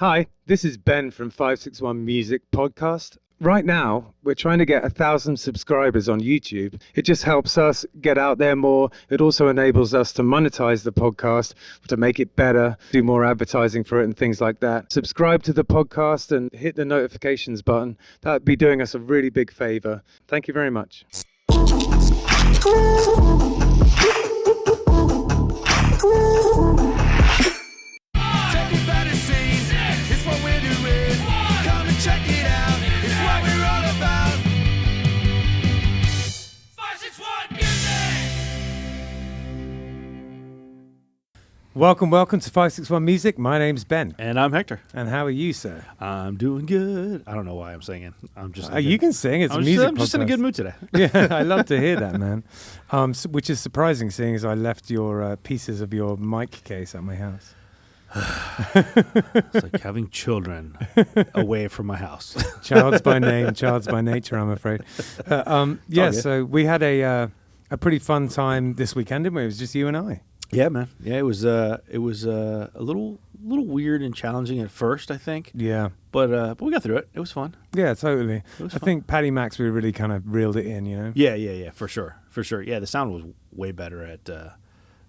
Hi, this is Ben from 561 Music Podcast. Right now, we're trying to get 1,000 subscribers on YouTube. It just helps us get out there more. It also enables us to monetize the podcast, to make it better, do more advertising for it and things like that. Subscribe to the podcast and hit the notifications button. That would be doing us a really big favor. Thank you very much. Welcome to 561 Music. My name's Ben. And I'm Hector. And how are you, sir? I'm doing good. I don't know why I'm singing. I'm just. You can sing. It's a music podcast. I'm just in a good mood today. Yeah, I love to hear that, man. Which is surprising, seeing as I left your pieces of your mic case at my house. It's like having children away from my house. Child's by name, child's by nature, I'm afraid. So we had a pretty fun time this weekend, didn't we? It was just you and I. Yeah, man. Yeah, it was a little weird and challenging at first, I think. Yeah. But we got through it. It was fun. Yeah, totally. I think Paddy Max, we really kind of reeled it in, you know? Yeah, for sure. Yeah, the sound was way better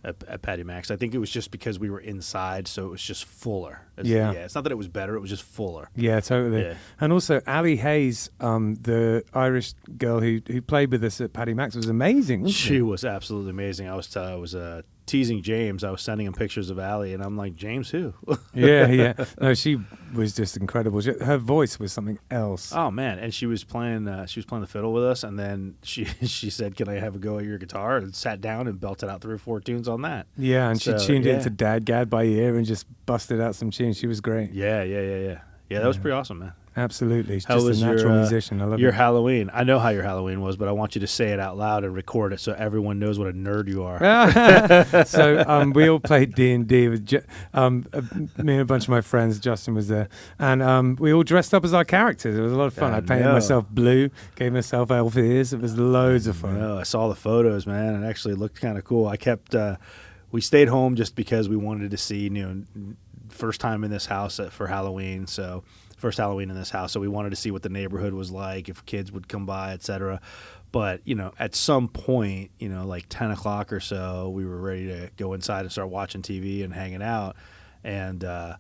at Paddy Max. I think it was just because we were inside, so it was just fuller. It's not that it was better, it was just fuller. Yeah, totally. Yeah. And also, Ali Hayes, the Irish girl who played with us at Paddy Max, was amazing, wasn't she? She was absolutely amazing. I was teasing James. I was sending him pictures of Ali, and I'm like, James who? Yeah. No, she was just incredible. Her voice was something else. Oh man! And she was playing the fiddle with us, and then she said, "Can I have a go at your guitar?" And sat down and belted out 3 or 4 tunes on that. Yeah, and she tuned it into Dadgad by ear and just busted out some tunes. She was great. Yeah. That was pretty awesome, man. Absolutely. She's just a natural musician. I love your Halloween. I know how your Halloween was, but I want you to say it out loud and record it so everyone knows what a nerd you are. So we all played D&D with me and a bunch of my friends. Justin was there, and we all dressed up as our characters. It was a lot of fun. I painted myself blue, gave myself elf ears. It was loads of fun. I saw the photos, man. It actually looked kind of cool. I kept. We stayed home just because we wanted to see, first time in this house for Halloween. So. First Halloween in this house, so we wanted to see what the neighborhood was like, if kids would come by, etc. But at some point, like 10 o'clock or so, we were ready to go inside and start watching TV and hanging out. And I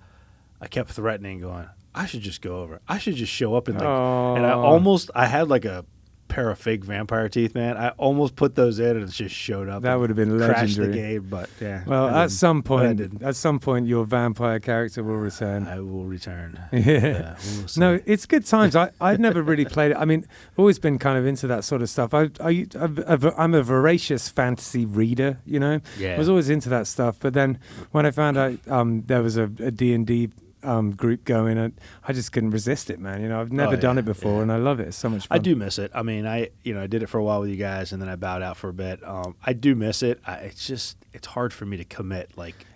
kept threatening, going, I should just go over. I should just show up and I had like a pair of fake vampire teeth, man. I almost put those in and it just showed up. That would have been legendary. Crashed the game, but yeah. Well, at some point, your vampire character will return. I will return. Yeah. No, it's good times. I've never really played it. I mean, I've always been kind of into that sort of stuff. I'm a voracious fantasy reader, Yeah. I was always into that stuff. But then when I found out there was a D&D group going, and I just couldn't resist it, man. I've never done it before, and I love it. It's so much fun. I do miss it. I mean, I did it for a while with you guys, and then I bowed out for a bit. I do miss it. It's hard for me to commit.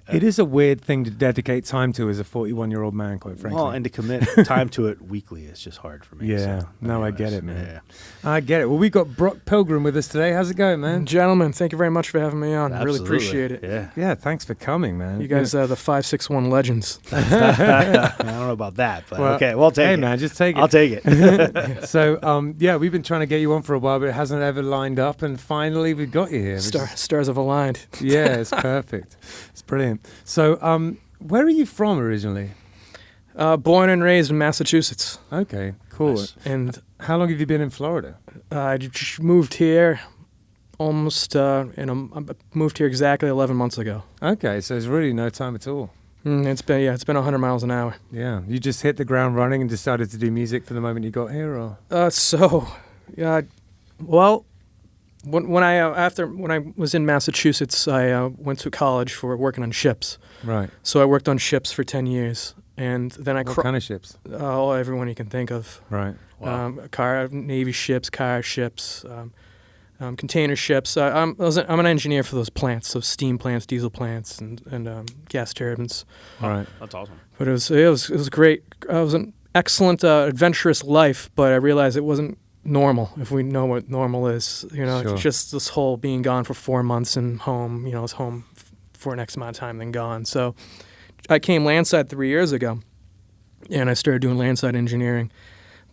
It is a weird thing to dedicate time to as a 41-year-old man, quite frankly. Well, and to commit time to it weekly is just hard for me. Yeah. So, I get it, man. Yeah. I get it. Well, we got Brock Pilgrim with us today. How's it going, man? Gentlemen, thank you very much for having me on. Absolutely. Really appreciate it. Yeah, thanks for coming, man. You guys are the 561 legends. I don't know about that, but okay, we'll take it. Hey, man, just take it. I'll take it. So, we've been trying to get you on for a while, but it hasn't ever lined up, and finally we got you here. Stars have aligned. Yeah, it's perfect. It's brilliant. So, where are you from originally? Born and raised in Massachusetts. Okay, cool. Nice. And how long have you been in Florida? I just moved here almost, I moved here exactly 11 months ago. Okay, so it's really no time at all. It's been 100 miles an hour. Yeah, you just hit the ground running and decided to do music from the moment you got here, or? When I was in Massachusetts, I went to college for working on ships. Right. So I worked on ships for 10 years, and then What kind of ships? Everyone you can think of. Right. Wow. Navy ships, car ships, container ships. I'm an engineer for those plants, so steam plants, diesel plants, and gas turbines. All right. That's awesome. But it was great. It was an excellent, adventurous life, but I realized it wasn't normal, if we know what normal is. Sure. It's just this whole being gone for 4 months and home, it's home for an X amount of time, then gone. So I came landside 3 years ago, and I started doing landside engineering.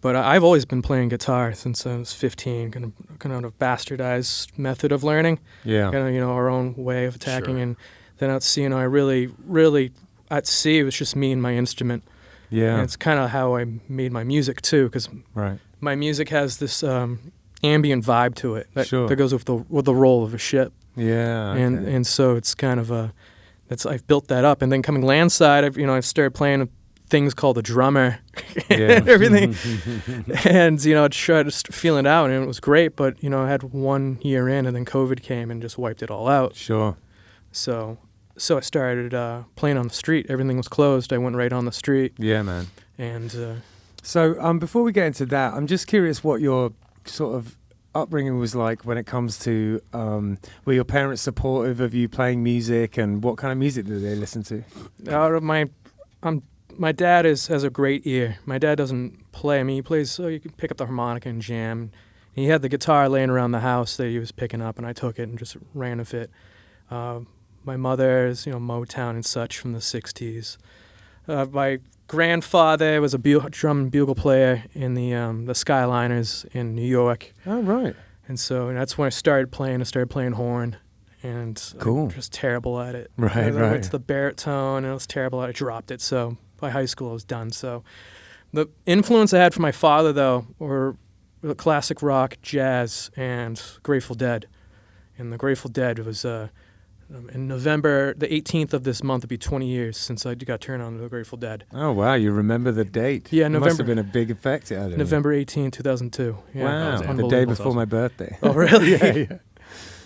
But I've always been playing guitar since I was 15, kind of bastardized method of learning. Yeah. Kind of, our own way of attacking. Sure. And then at sea, I really, at sea, it was just me and my instrument. Yeah. And it's kind of how I made my music, too, because Right. my music has this ambient vibe to it that Sure. goes with the roll of a ship. Yeah. Okay. And so it's kind of I've built that up. And then coming landside, I've started playing things called the drummer and everything. And, I tried to feel it out, and it was great. But, I had 1 year in, and then COVID came and just wiped it all out. Sure. So I started playing on the street. Everything was closed. I went right on the street. Yeah, man. And So before we get into that, I'm just curious what your sort of upbringing was like when it comes to were your parents supportive of you playing music, and what kind of music did they listen to? my dad has a great ear. My dad doesn't play. I mean, he plays, so you can pick up the harmonica and jam. He had the guitar laying around the house that he was picking up, and I took it and just ran with it. My mother's, Motown and such from the 60s. My grandfather was a drum and bugle player in the Skyliners in New York. Oh, right. And so that's when I started playing. I started playing horn, and Cool. I'm just terrible at it. Right, I right. went to the baritone, and I was terrible at it. I dropped it, so by high school I was done. So the influence I had from my father, though, were classic rock, jazz, and Grateful Dead. And the Grateful Dead was in November, the 18th of this month, it'd be 20 years since I got turned on to the Grateful Dead. Oh, wow. You remember the date. Yeah, It November. must have been a big effect. November 18, 2002. Yeah, Wow. it was The day unbelievable. before my birthday. Oh, really? Yeah.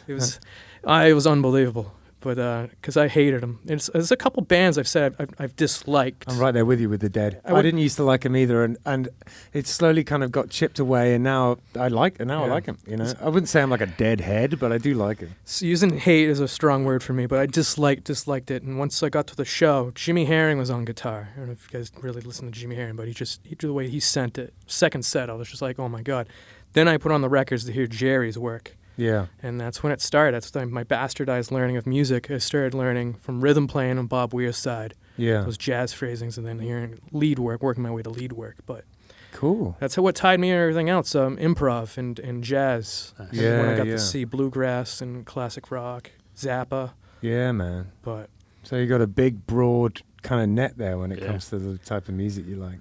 It was unbelievable. But because I hated them. There's a couple bands I've said I've disliked. I'm right there with you with the Dead. I would- I didn't used to like them either, and it slowly kind of got chipped away, and now I like them. Yeah. I wouldn't say I'm like a deadhead, but I do like them. So using hate is a strong word for me, but I disliked it. And once I got to the show, Jimmy Herring was on guitar. I don't know if you guys really listen to Jimmy Herring, but the way he sent it. Second set, I was just like, oh my God. Then I put on the records to hear Jerry's work. Yeah. And that's when it started. That's my bastardized learning of music. I started learning from rhythm playing on Bob Weir's side. Yeah. Those jazz phrasings, and then hearing lead work, working my way to lead work. But Cool. that's what tied me to everything else, improv and jazz. Nice. And when I Yeah, got yeah. to see bluegrass and classic rock, Zappa. Yeah, man. But So you got a big, broad kind of net there when it Yeah. comes to the type of music you like.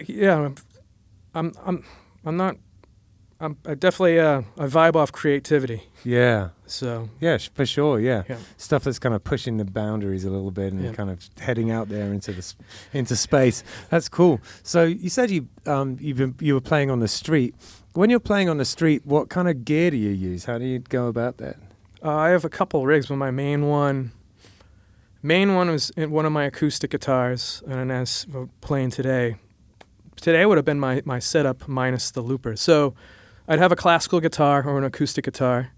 yeah, I definitely I vibe off creativity. Yeah. So Yeah, for sure. Yeah. yeah. Stuff that's kind of pushing the boundaries a little bit and Yeah. kind of heading out there into space. That's cool. So you said you were playing on the street. When you're playing on the street, what kind of gear do you use? How do you go about that? I have a couple rigs, but my main one was in one of my acoustic guitars, and as we're playing today would have been my setup minus the looper. So I'd have a classical guitar or an acoustic guitar,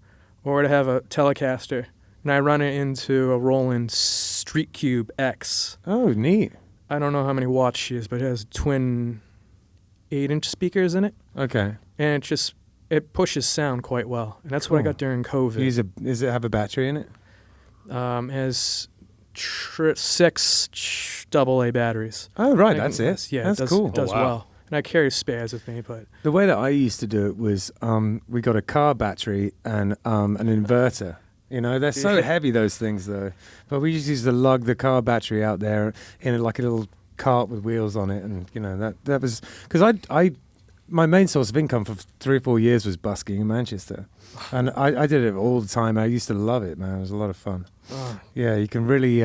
or I'd have a Telecaster, and I run it into a Roland Street Cube X. Oh, neat. I don't know how many watts she is, but it has twin 8-inch speakers in it, Okay. and it pushes sound quite well. And that's what I Cool. got during COVID. Does it have a battery in it? Has 6 AA batteries. Oh, right. I That's think it. Yeah, That's it does, cool. It does Oh, wow. well. And I carry spares with me, but The way that I used to do it was we got a car battery and an inverter. They're so Yeah. heavy, those things, though. But we just used to lug the car battery out there in like a little cart with wheels on it. And, that was... Because my main source of income for 3 or 4 years was busking in Manchester. And I did it all the time. I used to love it, man. It was a lot of fun. Yeah, you can really...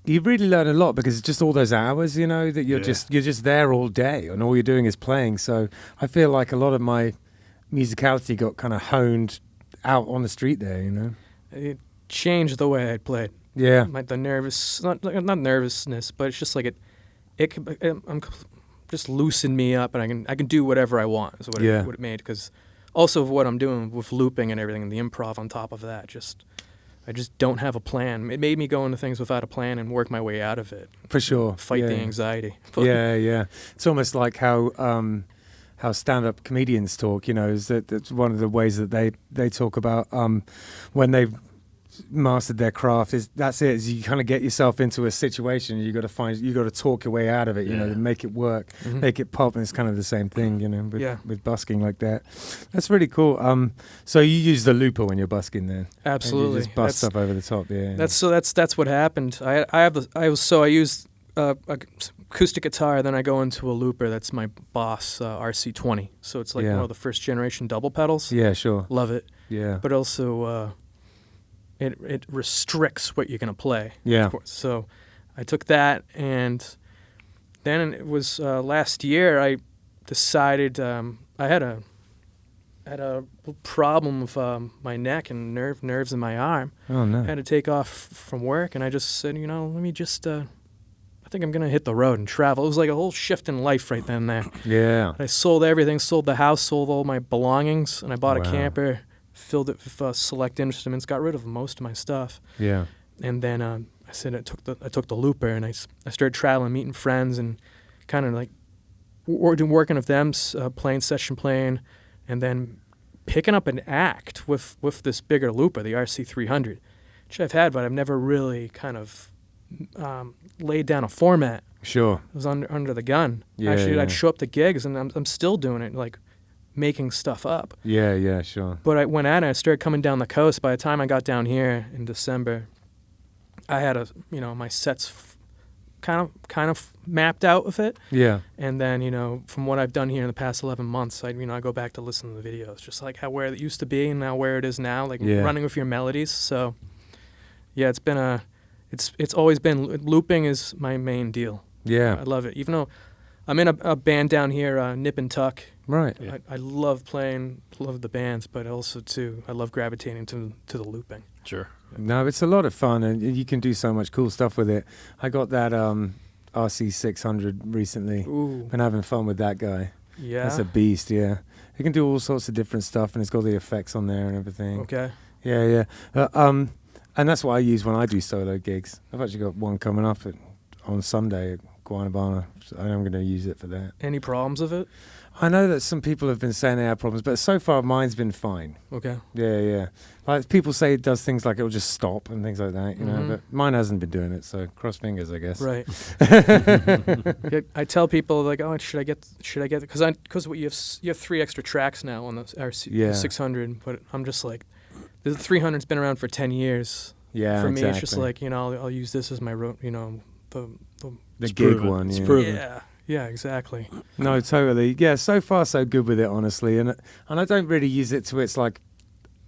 you really learn a lot because it's just all those hours, that you're just there all day and all you're doing is playing. So I feel like a lot of my musicality got kind of honed out on the street there, it changed the way I played. Yeah. The not nervousness, but it's just like I'm just loosened me up, and I can do whatever I want. Is what Yeah. what it made, because also what I'm doing with looping and everything, and the improv on top of that, I just don't have a plan. It made me go into things without a plan and work my way out of it. For sure. Fight the Yeah. anxiety. Yeah. It's almost like how stand-up comedians talk, is that's one of the ways that they talk about when they've mastered their craft, that's it. Is you kind of get yourself into a situation, you got to talk your way out of it, you know, to make it work, make it pop, and it's kind of the same thing, you know, with busking like that. That's really cool. So you use the looper when you're busking then? Absolutely. And you just bust stuff over the top, yeah. That's what happened. I used acoustic guitar, then I go into a looper. That's my Boss RC20. So it's like one of the first generation double pedals. Yeah, sure. Love it. Yeah. But also it restricts what you're gonna play. Yeah. Of course. So I took that, and then it was last year I decided I had a problem with my neck and nerves in my arm. Oh no. I had to take off from work, and I just said, you know, let me just. I think I'm gonna hit the road and travel. It was like a whole shift in life right then and there. Yeah. I sold everything, sold the house, sold all my belongings, and I bought a camper, filled it with select instruments, got rid of most of my stuff. Yeah. And then I took the looper, and I started traveling, meeting friends, and kind of like working with them, session playing, and then picking up an act with this bigger looper, the RC300, which I've had, but I've never really kind of laid down a format. Sure. It was under the gun. Yeah, actually, I'd show up to gigs, and I'm still doing it, like making stuff up. Yeah, sure. But I went at it. I started coming down the coast. By the time I got down here in December, I had my sets kind of mapped out with it. Yeah. And then, from what I've done here in the past 11 months, I go back to listen to the videos, just like where it used to be and now where it is now, like running with your melodies. So, yeah, it's always been, looping is my main deal. Yeah. I love it. Even though I'm in a band down here, Nip and Tuck. Right. Yeah. I love the bands, but also, too, I love gravitating to the looping. Sure. No, it's a lot of fun, and you can do so much cool stuff with it. I got that RC600 recently. Ooh. Been having fun with that guy. Yeah. That's a beast, yeah. You can do all sorts of different stuff, and it's got the effects on there and everything. Okay. Yeah. And that's what I use when I do solo gigs. I've actually got one coming up on Sunday at Guanabana. So I'm going to use it for that. Any problems with it? I know that some people have been saying they have problems, but so far mine's been fine. Okay. Yeah. Like people say it does things like it'll just stop and things like that, you know, but mine hasn't been doing it, so cross fingers, I guess. Right. I tell people like, oh, should I get because you have 3 extra tracks now on the RC600, but I'm just like, the 300's been around for 10 years. Yeah, for me, it's just like, I'll use this as my the gig one. It's proven. Yeah, exactly. No, totally. Yeah, so far so good with it, honestly, and I don't really use it to its like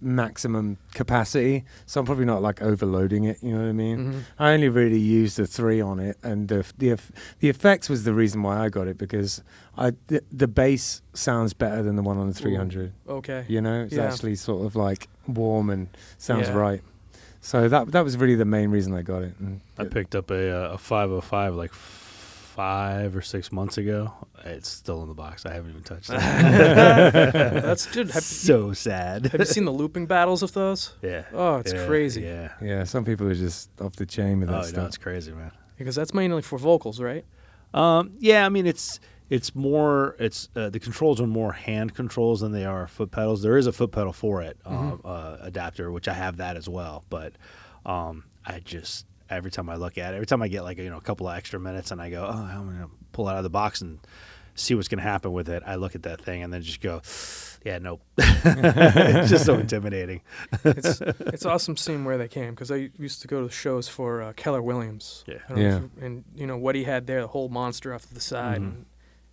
maximum capacity, so I'm probably not like overloading it. You know what I mean? Mm-hmm. I only really used the 3 on it, and the effects was the reason why I got it, because the bass sounds better than the one on the 300. Ooh, okay. It's actually sort of like warm and sounds right. So that was really the main reason I got it. And I picked up a 505 like 5 or 6 months ago. It's still in the box. I haven't even touched it. That's good. So sad. Have you seen the looping battles of those? Yeah. Oh, it's crazy. Yeah. Some people are just off the chain with that stuff. No, it's crazy, man. Because that's mainly for vocals, right? Yeah. I mean, it's more. The controls are more hand controls than they are foot pedals. There is a foot pedal for it, adapter, which I have that as well. But every time I look at it, every time I get like a couple of extra minutes and I go, oh, I'm going to pull it out of the box and see what's going to happen with it, I look at that thing and then just go, yeah, nope. It's just so intimidating. It's awesome seeing where they came, because I used to go to shows for Keller Williams. Yeah. And what he had there, the whole monster off to the side. Mm-hmm. And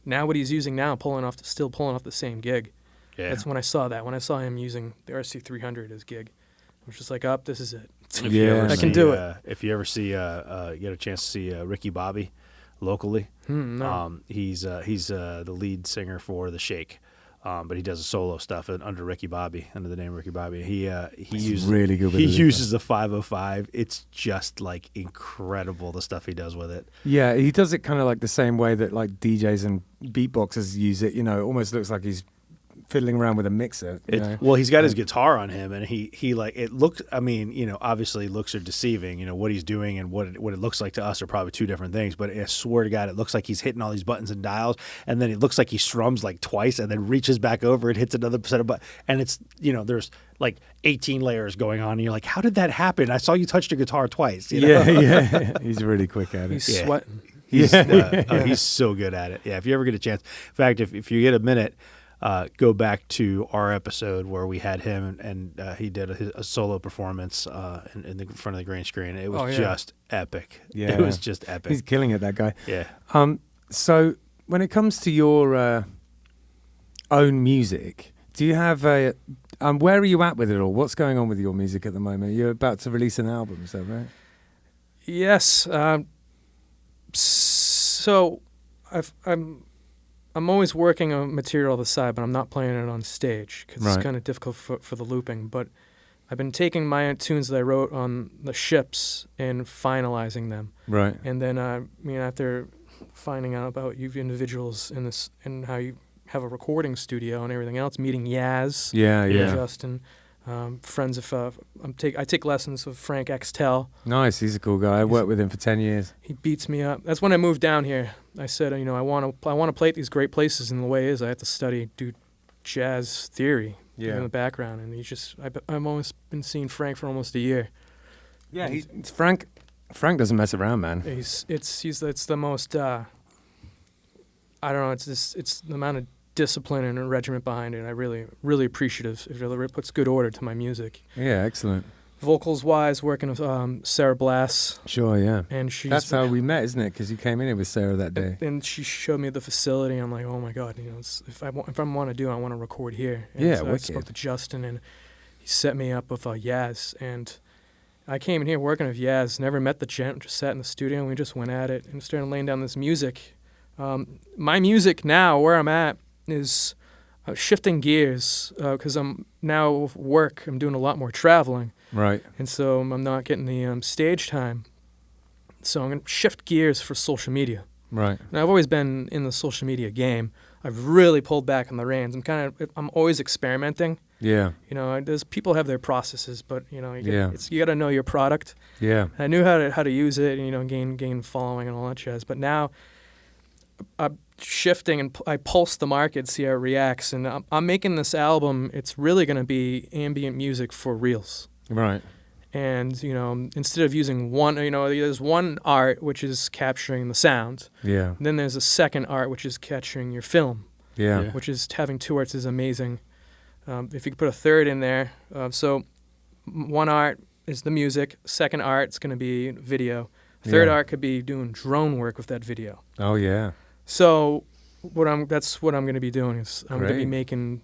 now what he's using now, still pulling off the same gig. Yeah. That's when I saw that. When I saw him using the RC300 as gig, I was just like, this is it. I can do it. If you ever get a chance to see Ricky Bobby locally, no. He's the lead singer for The Shake, but he does the solo stuff under Ricky Bobby, under the name Ricky Bobby. He's really good with it. He uses the 505. It's just like incredible, the stuff he does with it. Yeah, he does it kind of like the same way that like DJs and beatboxers use it. It almost looks like he's fiddling around with a mixer. Well, he's got his guitar on him, and he like, it looks, I mean, obviously looks are deceiving. What he's doing and what it looks like to us are probably 2 different things, but I swear to God, it looks like he's hitting all these buttons and dials, and then it looks like he strums like twice and then reaches back over and hits another set of buttons. And it's, there's like 18 layers going on, and you're like, how did that happen? I saw you touch your guitar twice. You know? Yeah. He's really quick at it. He's sweating. He's so good at it. Yeah, if you ever get a chance. In fact, if you get a minute, go back to our episode where we had him and he did a solo performance in the front of the green screen. It was just epic. Yeah. It was just epic. He's killing it, that guy. Yeah. So when it comes to your own music, do you have a... where are you at with it all? What's going on with your music at the moment? You're about to release an album, is that right? Yes. So I'm always working on material on the side, but I'm not playing it on stage because it's kind of difficult for the looping. But I've been taking my tunes that I wrote on the ships and finalizing them. Right. And then, after finding out about you individuals in this and how you have a recording studio and everything else, meeting Yaz, Justin, friends of I take lessons with Frank Xtel. Nice, he's a cool guy. I worked with him for 10 years. He beats me up. That's when I moved down here. I said, I want to play at these great places, and the way is I have to do jazz theory in the background, and I've almost been seeing Frank for almost a year. Yeah, Frank doesn't mess around, man. It's the most I don't know. It's the amount of discipline and regiment behind it. I really appreciative. It really puts good order to my music. Yeah, excellent. Vocals wise, working with Sarah Blass. Sure, yeah. And that's how we met, isn't it? Because you came in here with Sarah that day. And she showed me the facility. And I'm like, oh my God, if I want to I want to record here. And yeah, so wicked. I spoke to Justin, and he set me up with Yaz. And I came in here working with Yaz. Never met the gent. Just sat in the studio, and we just went at it and started laying down this music. My music now, where I'm at, is shifting gears because I'm now with work. I'm doing a lot more traveling. Right. And so I'm not getting the stage time. So I'm going to shift gears for social media. Right. And I've always been in the social media game. I've really pulled back on the reins. I'm always experimenting. Yeah. There's people have their processes, but you got to know your product. Yeah. I knew how to use it, and gain following and all that jazz. But now I'm shifting, and I pulse the market, see how it reacts. And I'm making this album. It's really going to be ambient music for reels. Right. And, instead of using one, there's one art which is capturing the sound. Yeah. Then there's a second art which is capturing your film. Yeah. Which is having two arts is amazing. If you could put a third in there. So one art is the music. Second art is going to be video. Third art could be doing drone work with that video. Oh, yeah. So that's what I'm going to be doing is I'm going to be making,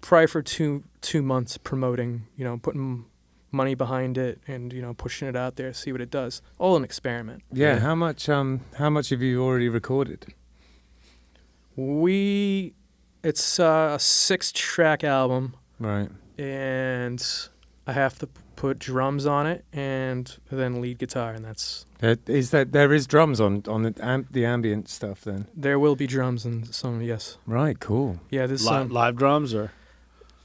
probably for two months promoting, putting money behind it and pushing it out there, see what it does. All an experiment. Yeah. How much have you already recorded? It's a 6-track album. Right. And I have to put drums on it and then lead guitar, and that's... There is drums on the ambient stuff then? There will be drums and some, yes. Right, cool. Yeah, this live drums or...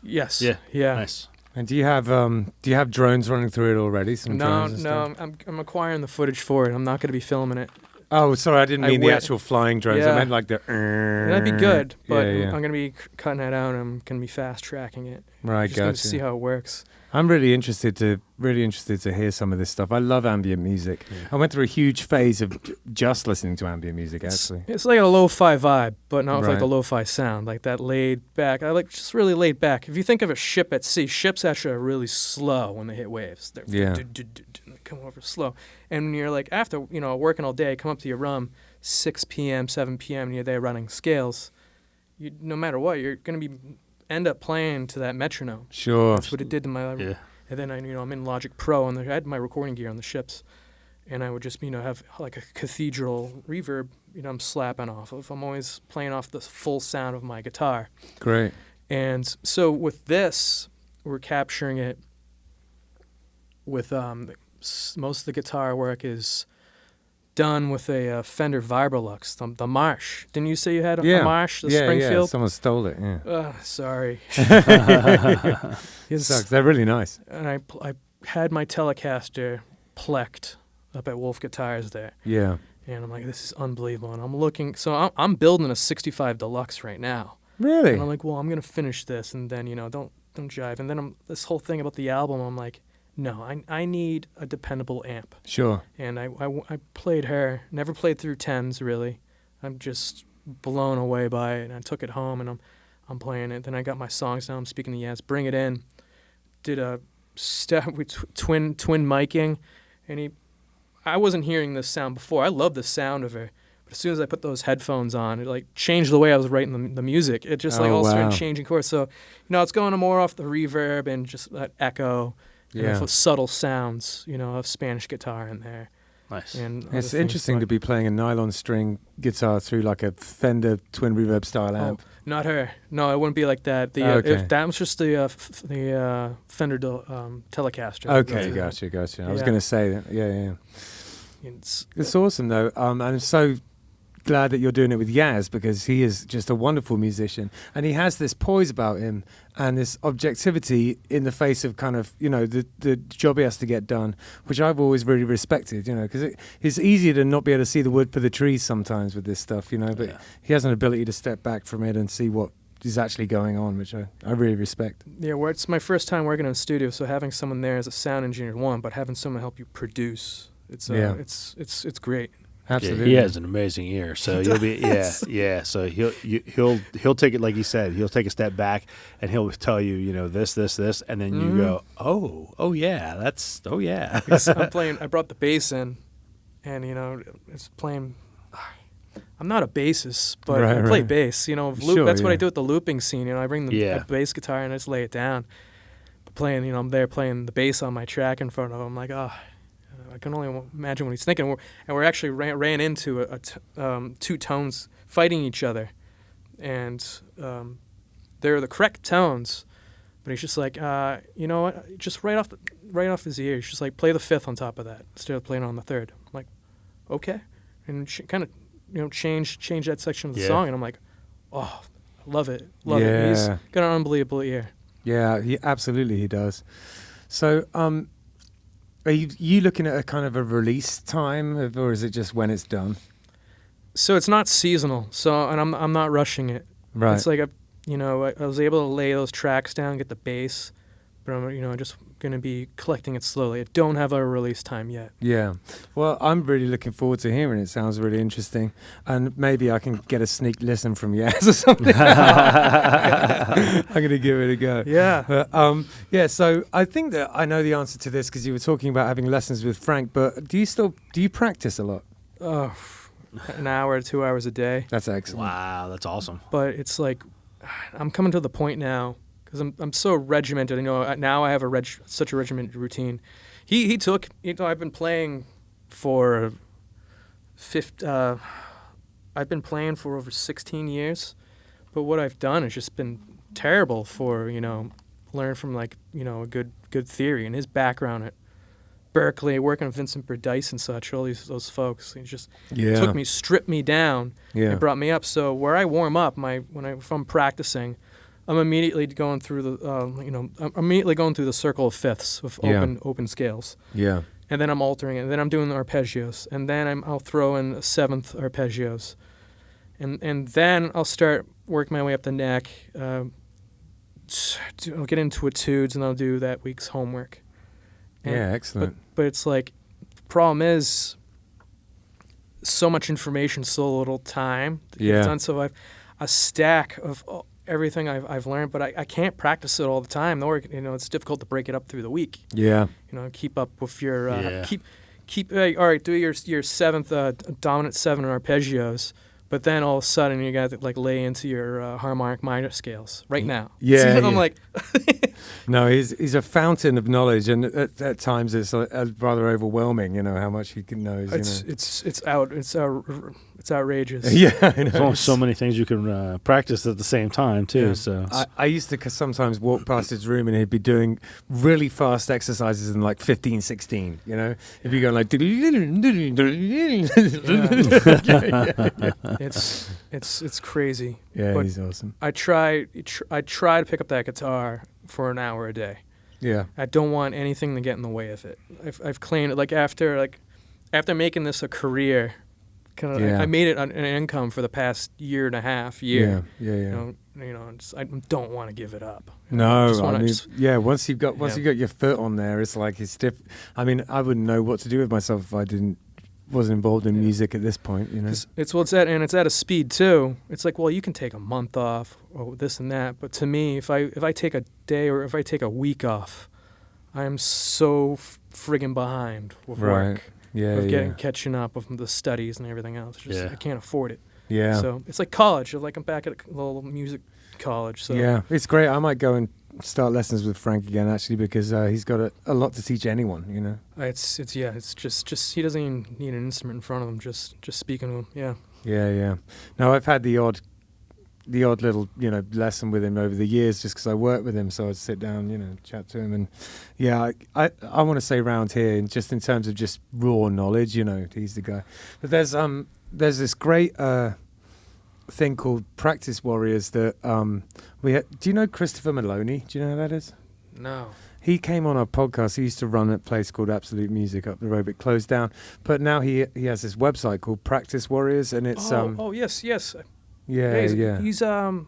Yes. Yeah. Nice. And do you have drones running through it already? No, I'm acquiring the footage for it. I'm not going to be filming it. Oh, sorry, I didn't mean the actual flying drones. Yeah. I meant like the... That'd be good, but I'm going to be cutting that out, and I'm going to be fast-tracking it. Right, just going to see how it works. I'm really interested to hear some of this stuff. I love ambient music. Yeah. I went through a huge phase of just listening to ambient music, actually. It's like a lo-fi vibe, but not with like a lo-fi sound, like that laid back. I like just really laid back. If you think of a ship at sea, ships actually are really slow when they hit waves. They come over slow. And when you're like, after working all day, come up to your room, 6 p.m., 7 p.m., and you're there running scales, no matter what, you're going to be... end up playing to that metronome. Sure. That's what it did to my... Yeah. And then I'm in Logic Pro, and I had my recording gear on the ships, and I would just, have like a cathedral reverb, I'm slapping off of. I'm always playing off the full sound of my guitar. Great. And so with this, we're capturing it with... most of the guitar work is done with a Fender Vibrolux, the Marsh. Didn't you say you had a Marsh, the Springfield? Yeah, someone stole it, yeah. Sorry. Sucks. They're really nice. And I had my Telecaster plecked up at Wolf Guitars there. Yeah. And I'm like, this is unbelievable. And I'm looking, so I'm building a 65 Deluxe right now. Really? And I'm like, well, I'm going to finish this, and then, don't jive. And then this whole thing about the album, I'm like, no, I need a dependable amp. Sure. And I played her, never played through 10s really. I'm just blown away by it, and I took it home and I'm playing it. Then I got my songs down, I'm speaking to Yaz, bring it in, did a step with twin miking, and I wasn't hearing this sound before. I love the sound of her. But as soon as I put those headphones on, it like changed the way I was writing the music. It just started changing course. So, it's going more off the reverb and just that echo. Yeah. With subtle sounds, of Spanish guitar in there. Nice. And It's interesting to be playing a nylon string guitar through like a Fender twin reverb style amp. Not her. No, it wouldn't be like that. That was just the Fender Telecaster. Okay, gotcha. I was going to say that. Yeah. It's awesome though. I'm so glad that you're doing it with Yaz, because he is just a wonderful musician, and he has this poise about him and this objectivity in the face of kind of the job he has to get done, which I've always really respected, because it's easier to not be able to see the wood for the trees sometimes with this stuff, but he has an ability to step back from it and see what is actually going on, which I really respect. Yeah, it's my first time working in a studio, so having someone there as a sound engineer, but having someone help you produce, it's great. Absolutely. Yeah, he has an amazing ear, so you'll be So he'll take it, like you said. He'll take a step back and he'll tell you, this, and then you go, oh yeah, I'm playing. I brought the bass in, and it's playing. I'm not a bassist, but I play bass. That's what I do with the looping scene. I bring the bass guitar and I just lay it down. But playing, I'm there playing the bass on my track in front of him. I'm like, I can only imagine what he's thinking. We're actually ran into two tones fighting each other, and they're the correct tones, but he's just like, you know what? Just right off his ear, he's just like, play the fifth on top of that instead of playing on the third. I'm like, okay, and kind of change that section of the song, and I'm like, oh, love it. He's got an unbelievable ear. Yeah, he does. So, are you looking at a kind of a release time, or is it just when it's done? So it's not seasonal. And I'm not rushing it. Right. It's like I was able to lay those tracks down, get the bass, but I'm just gonna be collecting it slowly. I don't have a release time yet. Yeah. Well, I'm really looking forward to hearing it. Sounds really interesting, and maybe I can get a sneak listen from Yaz or something. I'm gonna give it a go. Yeah. But, So I think that I know the answer to this because you were talking about having lessons with Frank. But do you practice a lot? An hour, 2 hours a day. That's excellent. Wow, that's awesome. But it's like, I'm coming to the point now. Because I'm so regimented, now I have such a regimented routine. He took, I've been playing for over 16 years, but what I've done has just been terrible for, learn from a good theory, and his background at Berkeley, working with Vincent Berdice and such, all those folks, he just stripped me down and brought me up. So where I warm up, if I'm practicing, I'm immediately going through the circle of fifths with open scales. Yeah. And then I'm altering it. And then I'm doing the arpeggios. And then I'll throw in seventh arpeggios. And then I'll start working my way up the neck. I'll get into etudes, and I'll do that week's homework. Excellent. But it's like, the problem is so much information, so little time to get done. So I've a stack of everything I've learned, but I can't practice it all the time. Or it's difficult to break it up through the week. Yeah. Keep up with your all right. Do your seventh dominant seven arpeggios, but then all of a sudden you got to lay into your harmonic minor scales right now. Yeah. I'm like, no, he's a fountain of knowledge, and at times it's rather overwhelming. How much he knows. It's outrageous. Yeah, there's only so many things you can practice at the same time too. Yeah. So I used to sometimes walk past his room, and he'd be doing really fast exercises in 15, 16. If you go it's crazy. Yeah, but he's awesome. I try to pick up that guitar for an hour a day. Yeah. I don't want anything to get in the way of it. I've claimed it after after making this a career, I made it an income for the past year and a half. Yeah. I don't want to give it up. No, I mean, once you got your foot on there, it's like it's different. I mean, I wouldn't know what to do with myself if I wasn't involved in music at this point. It's at a speed too. It's like, well, you can take a month off or this and that, but to me, if I take a day or if I take a week off, I am so friggin' behind with work. Catching up with the studies and everything else. I can't afford it. Yeah. So it's like college. Like I'm back at a little music college. So yeah, it's great. I might go and start lessons with Frank again, actually, because he's got a lot to teach anyone. It's just he doesn't even need an instrument in front of him. Just speaking to him. Yeah. Yeah. No, I've had the odd little lesson with him over the years, just because I work with him, so I'd sit down, chat to him, and I want to say round here, and just in terms of just raw knowledge, he's the guy. But there's this great thing called Practice Warriors that do you know Christopher Maloney? Do you know who that is? No. He came on our podcast. He used to run a place called Absolute Music up the road, but closed down. But now he has this website called Practice Warriors, and it's yes. Yeah. He's who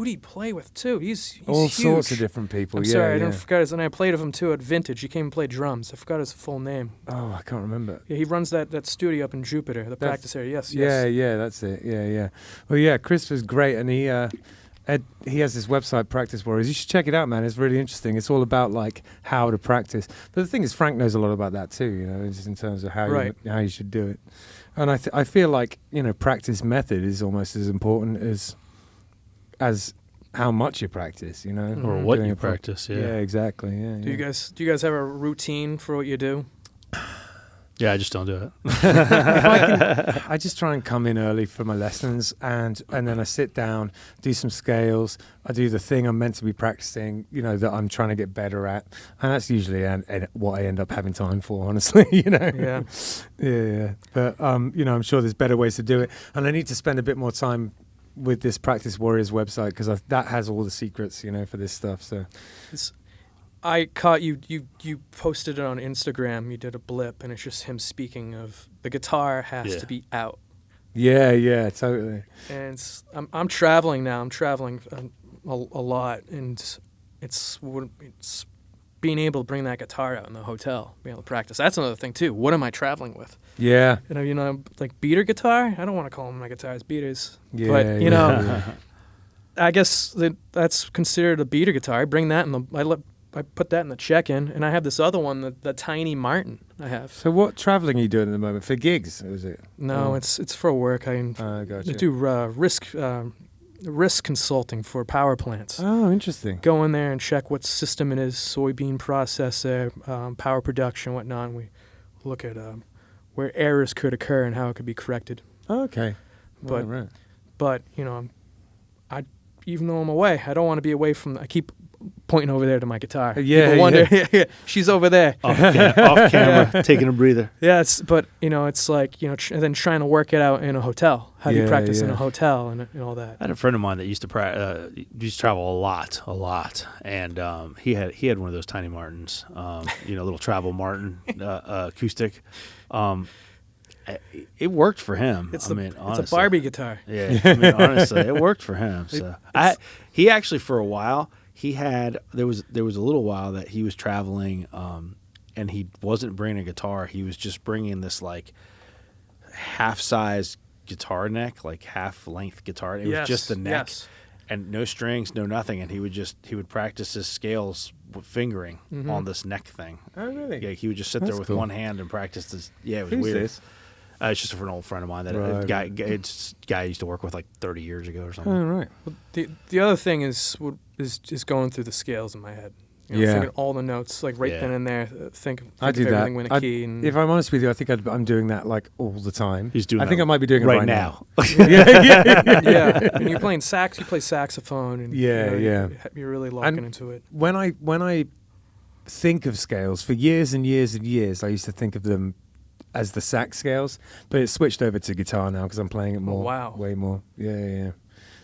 did he play with too? He's all huge. sorts of different people. I'm sorry, I forgot his. And I played with him too at Vintage. He came and played drums. I forgot his full name. Oh, I can't remember. Yeah, he runs that studio up in Jupiter, the practice area. Yes. Yeah, that's it. Yeah. Well, yeah, Chris was great, and he has this website, Practice Warriors. You should check it out, man. It's really interesting. It's all about like how to practice. But the thing is, Frank knows a lot about that too. Just in terms of how you should do it. And I feel like practice method is almost as important as how much you practice, or what you practice. Yeah, exactly. Yeah. Do you guys have a routine for what you do? Yeah, I just don't do it. I just try and come in early for my lessons, and then I sit down, do some scales. I do the thing I'm meant to be practicing, that I'm trying to get better at, and that's usually what I end up having time for, honestly. Yeah. Yeah. But I'm sure there's better ways to do it, and I need to spend a bit more time with this Practice Warriors website, because that has all the secrets, for this stuff. So I caught you posted it on Instagram. You did a blip, and it's just him speaking of the guitar has to be out. Yeah, totally. And I'm traveling now. I'm traveling a lot, and it's being able to bring that guitar out in the hotel, being able to practice. That's another thing too. What am I traveling with? Yeah. Like beater guitar. I don't want to call them my guitars beaters. Yeah. But I guess that's considered a beater guitar. I bring that I put that in the check-in, and I have this other one, the tiny Martin I have. So what traveling are you doing at the moment? For gigs, is it? No, it's for work. Gotcha. I do risk consulting for power plants. Oh, interesting. Go in there and check what system it is, soybean processor, power production, whatnot. And we look at where errors could occur and how it could be corrected. Oh, okay. But I even though I'm away, I don't want to be away from. I keep pointing over there to my guitar. Yeah, people wonder, she's over there. Off camera, taking a breather. Yes, but it's like and then trying to work it out in a hotel. How do you practice in a hotel and all that? I had a friend of mine that used to travel a lot, and he had one of those tiny Martins, little travel Martin acoustic. It worked for him. Honestly, it's a Barbie guitar. Yeah, honestly, it worked for him. So he actually for a while. There was a little while that he was traveling, and he wasn't bringing a guitar. He was just bringing this like half-size guitar neck, like half-length guitar. It was just the neck, and no strings, no nothing. And he would practice his scales with fingering on this neck thing. Oh, really? Yeah, he would just sit there with one hand and practice this. Yeah, it was Who's weird. This? It's just for an old friend of mine that guy I used to work with like 30 years ago or something. Oh, right. Well, the other thing is going through the scales in my head. Thinking all the notes, like then and there. Think I do of everything that. with a key. And if I'm honest with you, I think I'm doing that like all the time. He's doing. I think I might be doing it right now. Yeah. And you're playing sax. You play saxophone. And you're really locking into it. When I think of scales, for years and years and years, I used to think of them as the sax scales, but it's switched over to guitar now because I'm playing it more. Oh, wow. Way more. Yeah.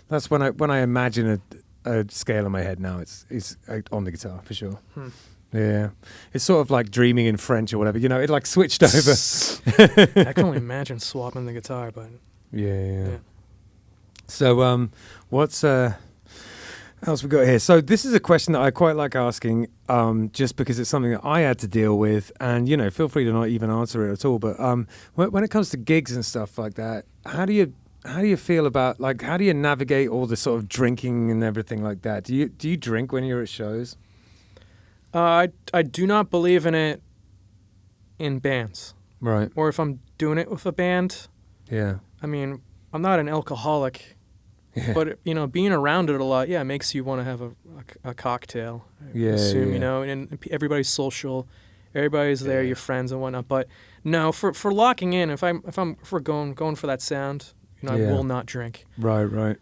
That's when I imagine a scale in my head now. It's on the guitar for sure. Yeah, it's sort of like dreaming in French or whatever. It like switched over. I can only imagine swapping the guitar, but yeah. So what's else we got here? So this is a question that I quite like asking, just because it's something that I had to deal with, and feel free to not even answer it at all. But when it comes to gigs and stuff like that, how do you feel about, like, how do you navigate all the sort of drinking and everything like that? Do you drink when you're at shows? I do not believe in it in bands. Right. Or if I'm doing it with a band. Yeah. I mean, I'm not an alcoholic. Yeah. But being around it a lot, it makes you want to have a cocktail. I assume, and everybody's social, everybody's there, your friends and whatnot. But no, for locking in, if we're going for that sound, I will not drink. Right.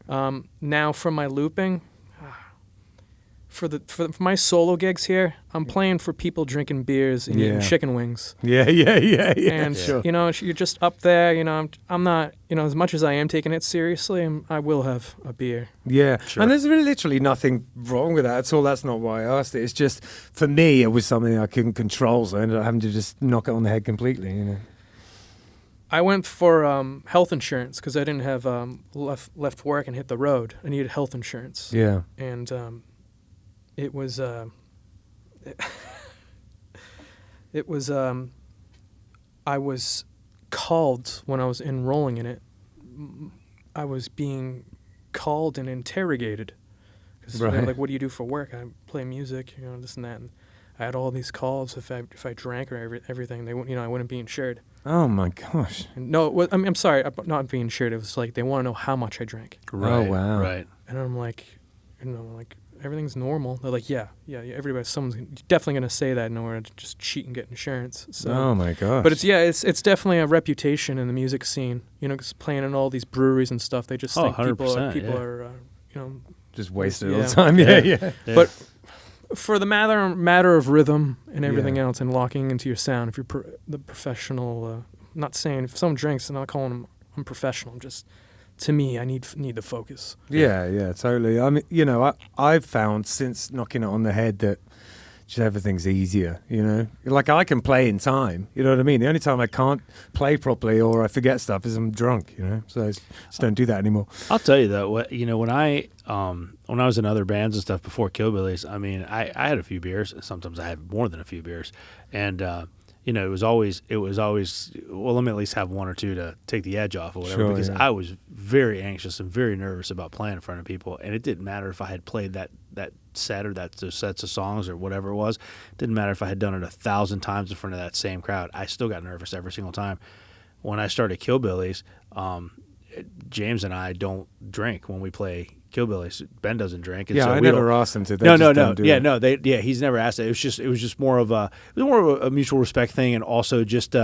Now for my looping, for my solo gigs here, I'm playing for people drinking beers and eating chicken wings. Yeah. And sure. You're just up there. I'm not. As much as I am taking it seriously, I will have a beer. Yeah, sure. And there's really literally nothing wrong with that at all. That's not why I asked it. It's just, for me, it was something I couldn't control, so I ended up having to just knock it on the head completely. I went for health insurance because I didn't have left work and hit the road. I needed health insurance. Yeah. And it was I was called when I was enrolling in it. I was being called and interrogated. Because they were like, what do you do for work? I play music, this and that. And I had all these calls if I drank or everything. They I wouldn't be insured. Oh my gosh. And no, I'm sorry, not being insured. It was like they want to know how much I drank. Right. Oh wow. Right. And I'm like, everything's normal. They're like, yeah. Someone's definitely gonna say that in order to just cheat and get insurance. So, oh my gosh. But it's definitely a reputation in the music scene. Because playing in all these breweries and stuff, they just think people are just wasted all the time. Yeah. But for the matter of rhythm and everything else, and locking into your sound, if you're the professional, not saying if someone drinks, I'm not calling them unprofessional. Just to me, I need the focus. Yeah, totally. I mean, I've found since knocking it on the head that just everything's easier, Like, I can play in time, you know what I mean? The only time I can't play properly or I forget stuff is I'm drunk, So I just don't do that anymore. I'll tell you though, when I was in other bands and stuff before Killbillies, I mean, I had a few beers. Sometimes I had more than a few beers, and it was always, well, let me at least have one or two to take the edge off or whatever, because I was very anxious and very nervous about playing in front of people, and it didn't matter if I had played that set or those sets of songs or whatever it was. It didn't matter if I had done it 1,000 times in front of that same crowd. I still got nervous every single time. When I started Killbillies, James and I don't drink when we play Killbillies. Ben doesn't drink. And I never asked him to. No. He's never asked it. It was just more of a mutual respect thing, and also just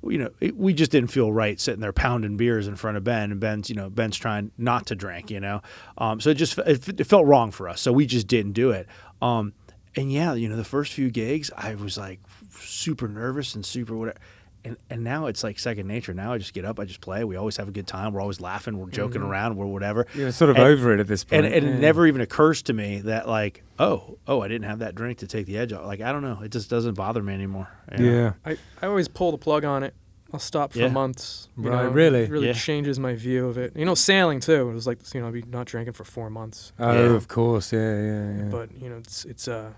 we just didn't feel right sitting there pounding beers in front of Ben, and Ben's trying not to drink, so it felt wrong for us, so we just didn't do it. And the first few gigs I was like super nervous and super whatever. And now it's like second nature. Now I just get up, I just play. We always have a good time. We're always laughing. We're joking around. We're whatever. You're sort of over it at this point. And it never even occurs to me that like, oh, I didn't have that drink to take the edge off. Like, I don't know. It just doesn't bother me anymore. Yeah. I always pull the plug on it. I'll stop for months. Really? It really changes my view of it. Sailing too. It was like, I'd be not drinking for 4 months. Oh, of course. Yeah. But, it's and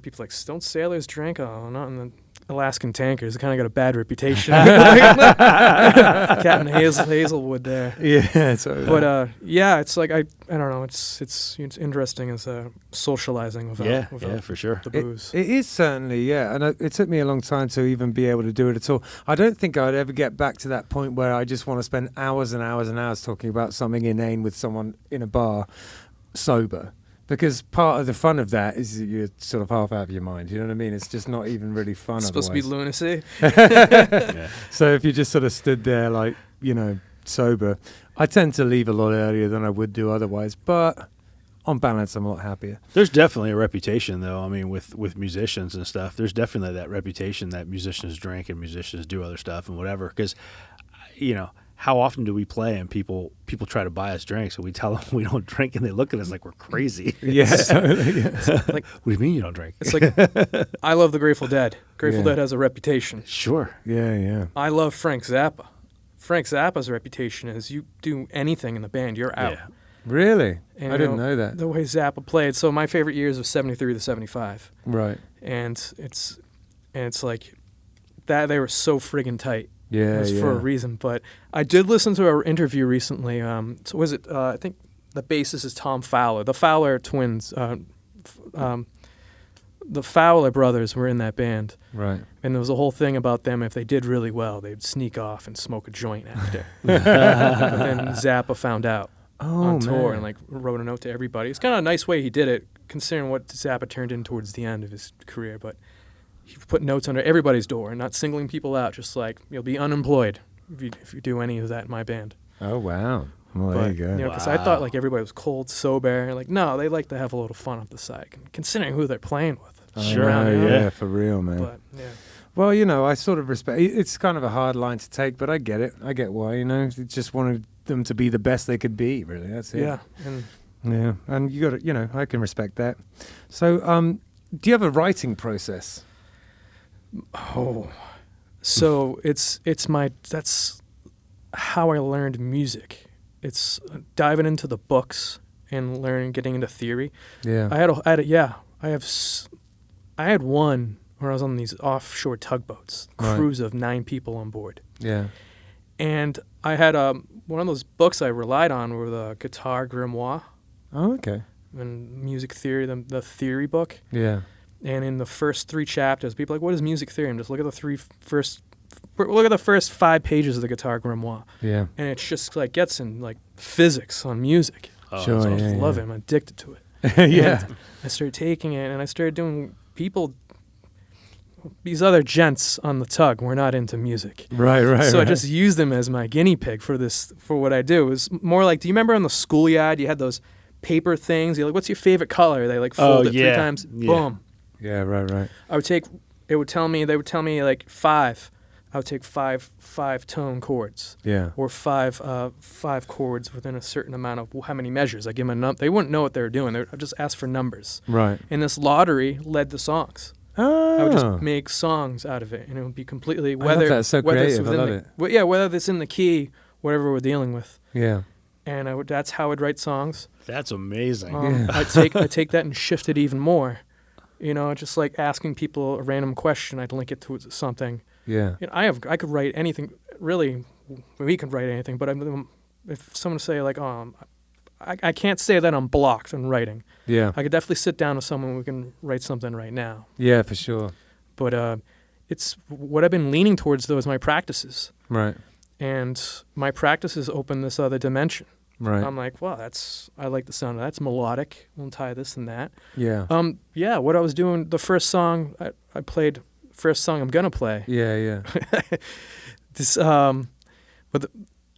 people like, don't sailors drink? Oh, not in the Alaskan tankers. They kind of got a bad reputation. Captain Hazelwood there. Yeah, totally. But it's like I don't know. It's interesting as socializing without for sure. the booze. It is certainly, and it took me a long time to even be able to do it at all. I don't think I'd ever get back to that point where I just want to spend hours and hours and hours talking about something inane with someone in a bar sober. Because part of the fun of that is that you're sort of half out of your mind. You know what I mean? It's just not even really fun. It's supposed to be lunacy. So if you just sort of stood there like, sober, I tend to leave a lot earlier than I would do otherwise. But on balance, I'm a lot happier. There's definitely a reputation, though. I mean, with musicians and stuff, there's definitely that reputation that musicians drink and musicians do other stuff and whatever. Because, how often do we play and people try to buy us drinks and we tell them we don't drink and they look at us like we're crazy? Yes. Like, what do you mean you don't drink? It's like, I love the Grateful Dead. Grateful Dead has a reputation. Sure. Yeah. I love Frank Zappa. Frank Zappa's reputation is you do anything in the band, you're out. Yeah. Really? And, I didn't know that. The way Zappa played. So my favorite years was 73 to 75. Right. And it's like that they were so friggin' tight. Yeah, It was yeah. for a reason. But I did listen to an interview recently. So was it, I think the bassist is Tom Fowler. The Fowler twins, the Fowler brothers were in that band. Right. And there was a whole thing about them. If they did really well, they'd sneak off and smoke a joint after. But then Zappa found out on tour and like wrote a note to everybody. It's kind of a nice way he did it, considering what Zappa turned in towards the end of his career. But he put notes under everybody's door and not singling people out. Just like, you'll be unemployed if you do any of that in my band. Oh, wow. Well, there you go. Because I thought like everybody was cold, sober. Like, no, they like to have a little fun up the side, considering who they're playing with. Sure. Yeah, for real, man. But yeah. Well, I sort of respect. It's kind of a hard line to take, but I get it. I get why. You just wanted them to be the best they could be. Really, that's it. Yeah. And Yeah, and you got to. I can respect that. So, do you have a writing process? So that's how I learned music. It's diving into the books and getting into theory. Yeah. I had one where I was on these offshore tugboats, Right. crews of 9 people on board. Yeah. And I had one of those books I relied on were the Guitar Grimoire Oh, okay. and music theory, the theory book. Yeah. And in the first 3 chapters, people are like, what is music theory? And just look at the first 5 pages of the Guitar Grimoire. Yeah. And it's just like gets in like physics on music. Sure, So I yeah, love yeah. it. I'm addicted to it. Yeah. And I started taking it and I started doing these other gents on the tug were not into music. Right. So I just used them as my guinea pig for what I do. It was more like, do you remember on the schoolyard you had those paper things? You're like, what's your favorite color? They like fold it 3 times. Yeah. Boom. Yeah. Right. They would tell me like 5. I would take 5 tone chords. Yeah. Or 5 chords within a certain amount of how many measures. I give them a number. They wouldn't know what they were doing. I'd just ask for numbers. Right. And this lottery led to songs. Oh. I would just make songs out of it, and it would be completely I love that. It's so creative. I love it. whether it's in the key, whatever we're dealing with. Yeah. And that's how I'd write songs. That's amazing. Yeah. I take that and shift it even more. Just like asking people a random question, I'd link it to something. Yeah. I could write anything. Really, we could write anything. But if someone say like, I can't say that I'm blocked in writing. Yeah. I could definitely sit down with someone. We can write something right now. Yeah, for sure. But it's what I've been leaning towards though is my practices. Right. And my practices open this other dimension. Right. I'm like, wow, I like the sound of that. It's melodic. We'll tie this and that. Yeah. What I was doing, the first song I played, first song I'm gonna play. Yeah.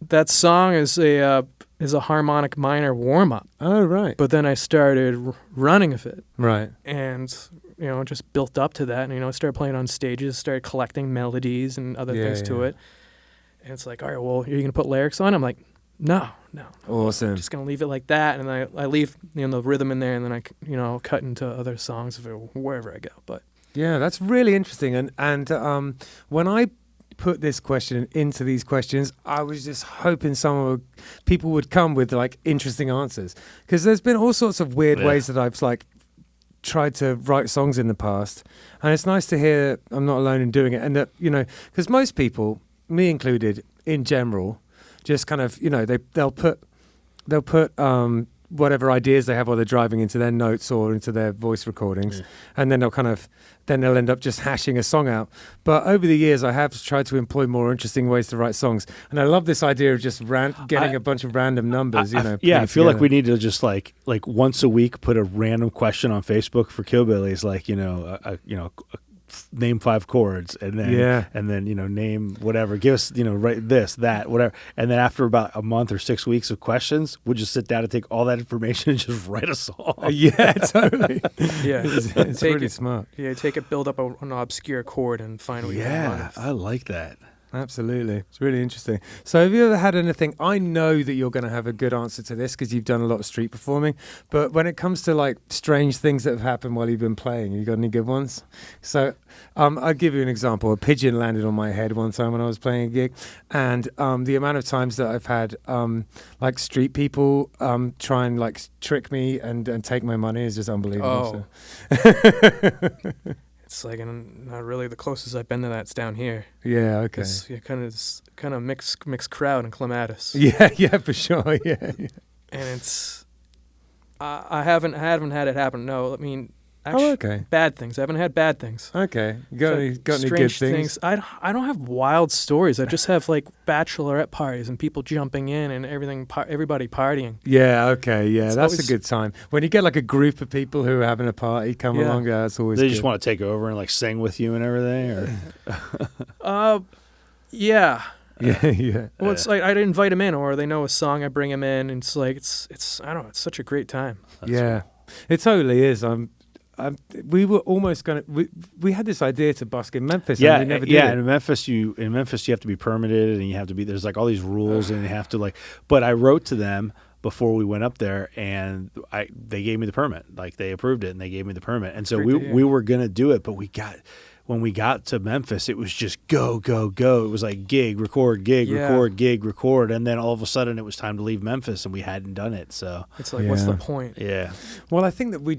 That song is a harmonic minor warm up. Oh, right. But then I started running with it, Right. and just built up to that. And I started playing on stages, started collecting melodies and other things to it. And it's like, all right, well, are you gonna put lyrics on? I'm like, no. Awesome. I'm just gonna leave it like that, and I leave the rhythm in there, and then I cut into other songs wherever I go. But Yeah, that's really interesting. And when I put this question into these questions, I was just hoping people would come with like interesting answers, because there's been all sorts of weird ways that I've like tried to write songs in the past, and it's nice to hear I'm not alone in doing it, and that because most people, me included, in general, just kind of they'll put whatever ideas they have while they're driving into their notes or into their voice recordings, and then they'll end up just hashing a song out. But over the years, I have tried to employ more interesting ways to write songs, and I love this idea of just getting a bunch of random numbers. I feel like we need to just like once a week put a random question on Facebook for Killbillies, like name 5 chords, and then name whatever, give us write this, that, whatever, and then after about a month or 6 weeks of questions, we'll just sit down and take all that information and just write a song. Yeah, totally. yeah, it's really smart. Yeah, take it, build up an obscure chord, and find what you want. I like that. Absolutely. It's really interesting. So have you ever had anything, I know that you're going to have a good answer to this because you've done a lot of street performing, but when it comes to like strange things that have happened while you've been playing, you got any good ones? So I'll give you an example. A pigeon landed on my head one time when I was playing a gig, and the amount of times that I've had like street people try and like trick me and take my money is just unbelievable. Oh. So. It's like not really. The closest I've been to that's down here. Yeah, okay. It's kind of mixed crowd in Clematis. Yeah, for sure. Yeah. And it's I haven't had it happen. No, I mean, actually, okay. Bad things. I haven't had bad things. Okay, got any good things? I don't have wild stories. I just have like bachelorette parties and people jumping in and everybody partying. Yeah, okay, yeah, that's a good time. When you get like a group of people who are having a party come along, that's always. They good. just want to take over and like sing with you and everything, or. Yeah. Yeah. Well, it's like I'd invite them in, or they know a song, I bring them in, and it's like it's I don't know, it's such a great time. That's cool. It totally is. We were almost gonna. We had this idea to busk in Memphis. Yeah, and we never did yeah. It. In Memphis, you have to be permitted, and you have to be. There's like all these rules, and you have to like. But I wrote to them before we went up there, and they gave me the permit. Like they approved it, and they gave me the permit, and so we were gonna do it, but when we got to Memphis, it was just go, go, go. It was like gig, record, record, gig, record. And then all of a sudden it was time to leave Memphis and we hadn't done it. So it's like, what's the point? Yeah. Well, I think that we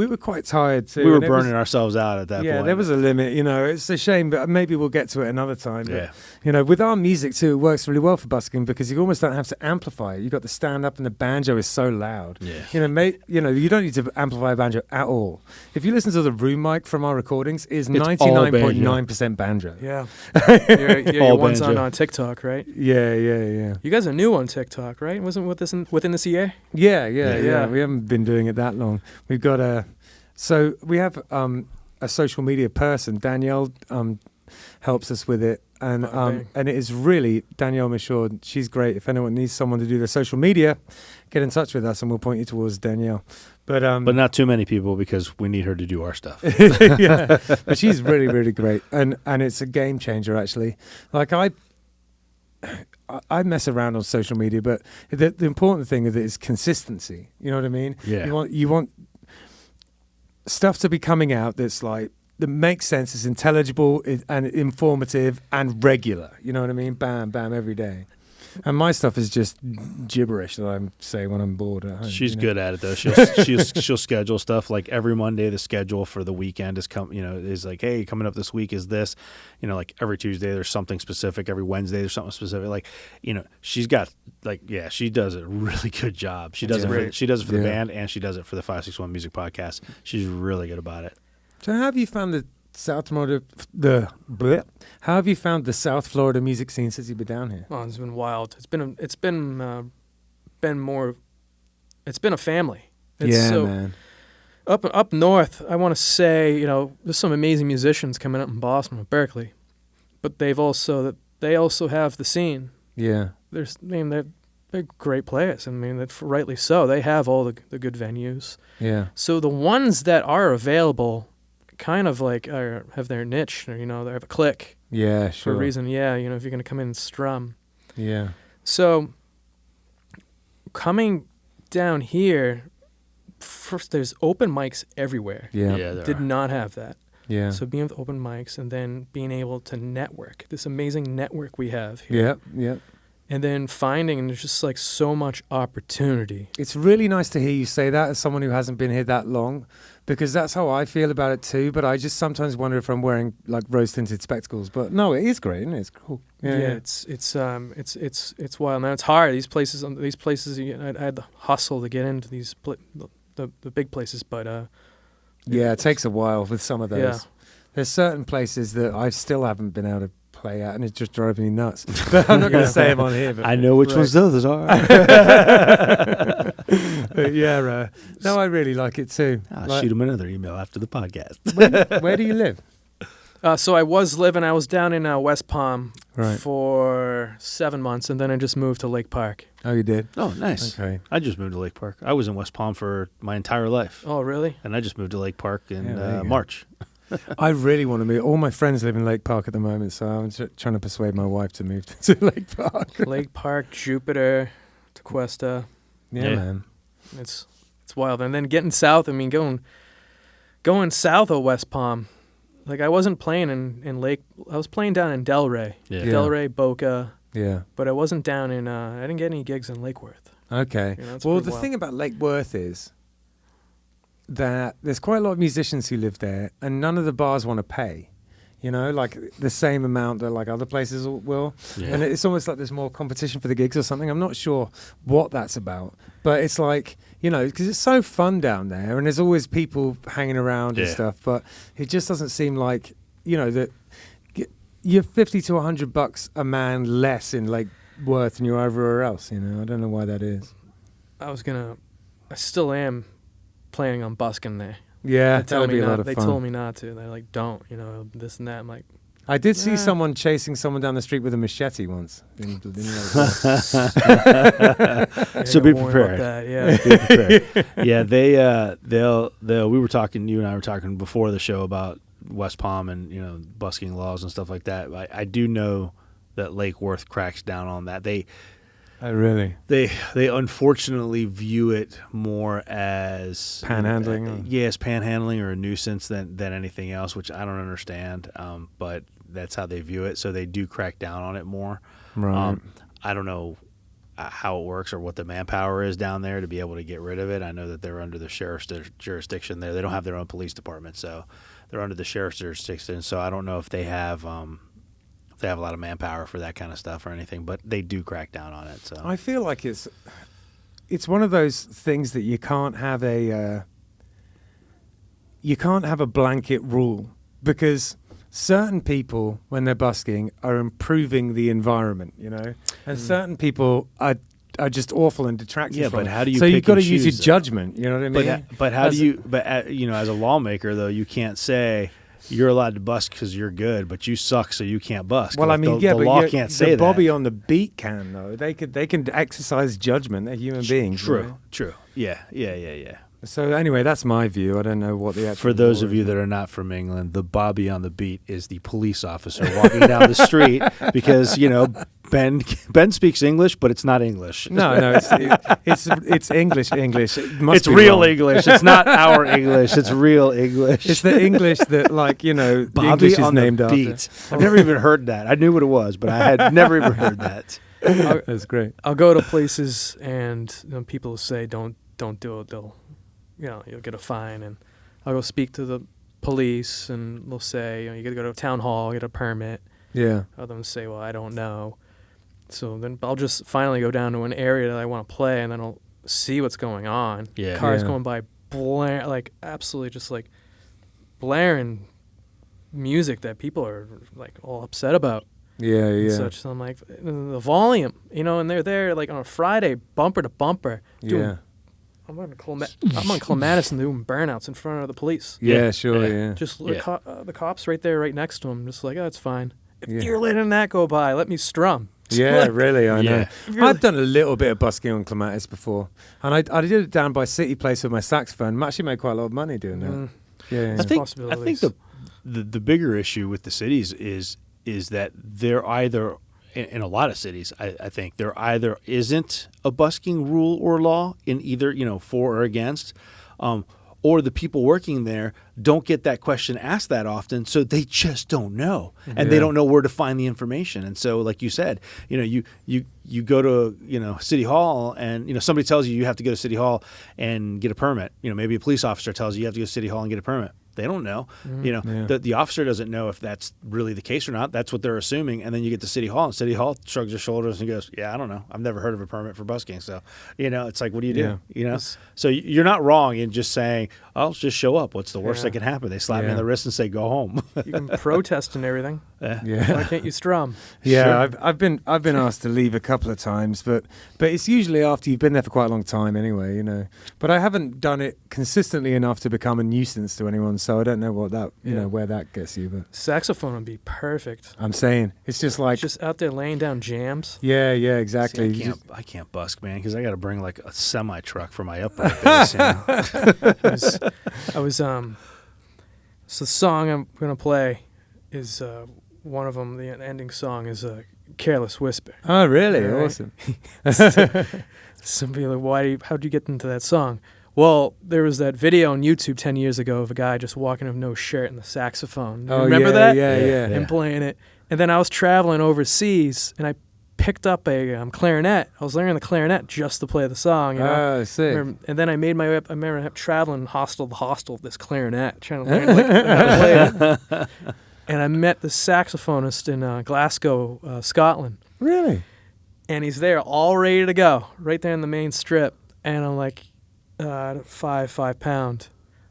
were quite tired too. We were burning ourselves out at that point. Yeah, there was a limit, it's a shame, but maybe we'll get to it another time. Yeah. But, with our music too, it works really well for busking because you almost don't have to amplify it. You've got the stand up and the banjo is so loud. Yeah. You don't need to amplify a banjo at all. If you listen to the room mic from our recordings, it's 99.9% banjo. Yeah. Your one's on TikTok, right? Yeah. You guys are new on TikTok, right? Wasn't within this year? Yeah. We haven't been doing it that long. We've got so we have a social media person. Danielle helps us with it, and it is really Danielle Michaud. She's great. If anyone needs someone to do their social media, get in touch with us, and we'll point you towards Danielle. But not too many people because we need her to do our stuff. Yeah, but she's really, really great, and it's a game changer actually. Like I mess around on social media, but the important thing of it is consistency. You know what I mean? Yeah. You want stuff to be coming out that makes sense, is intelligible and informative and regular. You know what I mean? Bam, bam, every day. And my stuff is just gibberish that I say when I'm bored at home. She's good at it though. She'll schedule stuff like every Monday. The schedule for the weekend is like, hey, coming up this week is this. Like every Tuesday there's something specific. Every Wednesday there's something specific. Like, she's got she does a really good job. She does it. She does it for the band and she does it for the 561 Music Podcast. She's really good about it. So how have you found How have you found the South Florida music scene since you've been down here? Oh, it's been wild. It's been a family. Man. Up north, I want to say, there's some amazing musicians coming up in Boston with Berkeley, but they also have the scene. Yeah. They're great players. Rightly so. They have all the good venues. Yeah. So the ones that are available kind of have their niche, or, they have a click. Yeah, sure. For a reason, if you're going to come in and strum. Yeah. So coming down here, first there's open mics everywhere. Yeah. Did not have that. Yeah. So being with open mics and then being able to network, this amazing network we have here. Yeah. And then finding there's just so much opportunity. It's really nice to hear you say that as someone who hasn't been here that long, because that's how I feel about it too. But I just sometimes wonder if I'm wearing rose-tinted spectacles. But no, it is great, isn't it? It's cool. Yeah. It's wild. Now it's hard. These places, I had to hustle to get into these the big places, but it takes a while with some of those. Yeah. There's certain places that I still haven't been able to play at, and it just drives me nuts. But I'm not going to say them on here. But I know which ones those are. But no, I really like it too. I'll shoot them another email after the podcast. Where do you live? So I was down in West Palm Right. for 7 months, and then I just moved to Lake Park. Oh, you did? Oh, nice. Okay. I just moved to Lake Park. I was in West Palm for my entire life. Oh, really? And I just moved to Lake Park in there you go. March. I really want to move. All my friends live in Lake Park at the moment, so I'm trying to persuade my wife to move to Lake Park. Lake Park, Jupiter, Tequesta. Yeah, man. It's wild. And then getting south, I mean, going south of West Palm. Like, I wasn't playing in Lake. I was playing down in Delray. Yeah. Delray, Boca. Yeah. But I wasn't down in, I didn't get any gigs in Lake Worth. Okay. You know, Well, the thing about Lake Worth is that there's quite a lot of musicians who live there, and none of the bars want to pay. You know, like the same amount that like other places will. Yeah. And it's almost like there's more competition for the gigs or something. I'm not sure what that's about. But it's like, you know, because it's so fun down there and there's always people hanging around and stuff. But it just doesn't seem like, you know, that you're $50 to $100 a man less in Lake Worth than you're everywhere else. You know, I don't know why that is. I still am planning on busking there. Yeah, They tell that'd me be a not- lot of They fun. told me not to. They're like, don't, you know, this and that. I'm like, I did see Yeah. someone chasing someone down the street with a machete once. yeah, So I be got warned prepared. about that, yeah. Be prepared. Yeah, they'll we were talking, you and I were talking before the show about West Palm and, you know, busking laws and stuff like that. I do know that Lake Worth cracks down on that. Oh, really? They unfortunately view it more as Panhandling or- yes, panhandling or a nuisance than anything else, which I don't understand. But that's how they view it, so they do crack down on it more. Right. I don't know how it works or what the manpower is down there to be able to get rid of it. I know that they're under the sheriff's jurisdiction there. They don't have their own police department, so they're under the sheriff's jurisdiction. So I don't know if they have a lot of manpower for that kind of stuff or anything, but they do crack down on it. So I feel like it's one of those things that you can't have a blanket rule, because certain people, when they're busking, are improving the environment, you know, and certain people are just awful and detracting. Yeah, from but it. how do you So pick you've got to and use your choose, though? judgment. You know what I mean? But how do you? But you know, as a lawmaker, though, you can't say you're allowed to busk because you're good, but you suck, so you can't busk. Well, I mean, the but law can't say that. Bobby on the beat can though. They can exercise judgment. They're human beings. you know? True. Yeah. So anyway, that's my view. I don't know what the actual For those law of is. you that are not from England, the Bobby on the beat is the police officer walking down the street because, you know, Ben speaks English, but it's not English. No, it's English. It must It's be real wrong. English. It's not our English. It's real English. It's the English that, like, you know, the Bobby English is on named the after. beat. I've never even heard that. I knew what it was, but I had never even heard that. That's great. I'll go to places and people will say, don't do it. They'll, you know, you'll get a fine. And I'll go speak to the police and they'll say, you know, you got to go to town hall, get a permit. Yeah. Others say, well, I don't know. So then I'll just finally go down to an area that I want to play, and then I'll see what's going on. Yeah. Cars Yeah. going by, absolutely just like blaring music that people are like all upset about. Yeah, And yeah. such. So I'm like, the volume, you know, and they're there like on a Friday, bumper to bumper. Yeah. I'm on Clematis and doing burnouts in front of the police. Yeah, sure, yeah. Just Yeah. the cops right there, right next to him. Just like, oh, it's fine. If Yeah. you're letting that go by, let me strum. Yeah, Like, really, I know. Yeah. I've done a little bit of busking on Clematis before, and I did it down by City Place with my saxophone. I actually made quite a lot of money doing that. Mm. Yeah, I think possibilities. the bigger issue with the cities is that they're either in a lot of cities, I think there either isn't a busking rule or law in either, you know, for or against, or the people working there don't get that question asked that often, so they just don't know, and they Yeah. don't know where to find the information. And so, like you said, you know, you go to, you know, City Hall, and, you know, somebody tells you have to go to City Hall and get a permit. You know, maybe a police officer tells you have to go to City Hall and get a permit. They don't know. You know, Yeah. the officer doesn't know if that's really the case or not. That's what they're assuming. And then you get to City Hall, and City Hall shrugs his shoulders and goes, yeah, I don't know. I've never heard of a permit for busking. So, you know, it's like, what do you do? Yeah. You know? So you're not wrong in just saying, I'll just show up. What's the worst Yeah. that can happen? They slap me Yeah. on the wrist and say, go home. You can protest and everything. Why yeah. can't you strum? Yeah, Sure. I've been asked to leave a couple of times, but it's usually after you've been there for quite a long time anyway, you know. But I haven't done it consistently enough to become a nuisance to anyone, so I don't know what that, you know, where that gets you. But Saxophone would be perfect. I'm saying it's just like, Just out there laying down jams. yeah, exactly. See, I can't busk, man, because I got to bring like a semi truck for my upright bass. You know? I was So the song I'm gonna play is one of them. The ending song is "Careless Whisper." Oh, really? All right. Awesome. Some people are like, how'd you get into that song? Well, there was that video on YouTube 10 years ago of a guy just walking with no shirt and the saxophone. You remember yeah, that? Yeah. And playing it. And then I was traveling overseas, and I picked up a clarinet. I was learning the clarinet just to play the song. You know? Oh, sick. And then I made my way up. I remember traveling hostel to hostel with this clarinet, trying to learn how to play it. And I met the saxophonist in Glasgow, Scotland. Really? And he's there all ready to go, right there in the main strip. And I'm like, £5.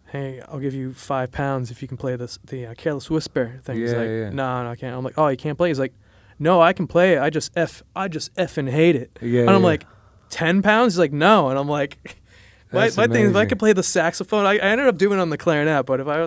Hey, I'll give you £5 if you can play the Careless Whisper thing. He's like, no, I can't. I'm like, oh, you can't play? He's like, no, I can play it. I just effing hate it. Yeah, and I'm like, £10? He's like, no. And I'm like, my thing is, if I could play the saxophone, I ended up doing it on the clarinet, but if I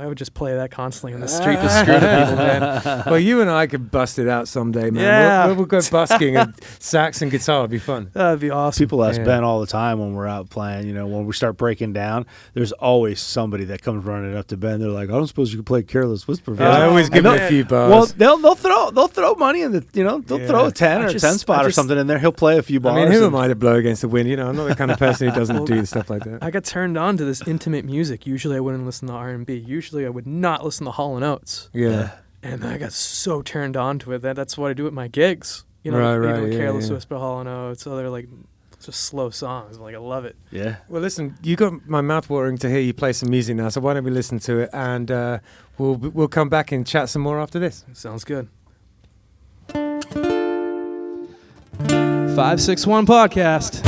would just play that constantly on the street to screw the people, man. Well, you and I could bust it out someday, man. Yeah. We'll go busking and sax and guitar. It'd be fun. That'd be awesome. People ask Ben all the time when we're out playing, when we start breaking down, there's always somebody that comes running up to Ben. They're like, I don't suppose you could play Careless Whisper. I always give him a few bars. Well, they'll throw money in the, they'll throw a 10 or a 10 spot or something in there. He'll play a few bars. I mean, who am I to blow against the wind? I'm not the kind of person who doesn't do stuff like that. I got turned on to this intimate music. Usually I wouldn't listen to R&B. Usually I would not listen to Hall & Oates. Yeah. And I got so turned on to it. That's what I do at my gigs. Right, Careless Whisper, Hall & Oates, other like just slow songs. Like I love it. Yeah. Well, listen, you got my mouth watering to hear you play some music now. So why don't we listen to it, and we'll come back and chat some more after this. Sounds good. 561 podcast.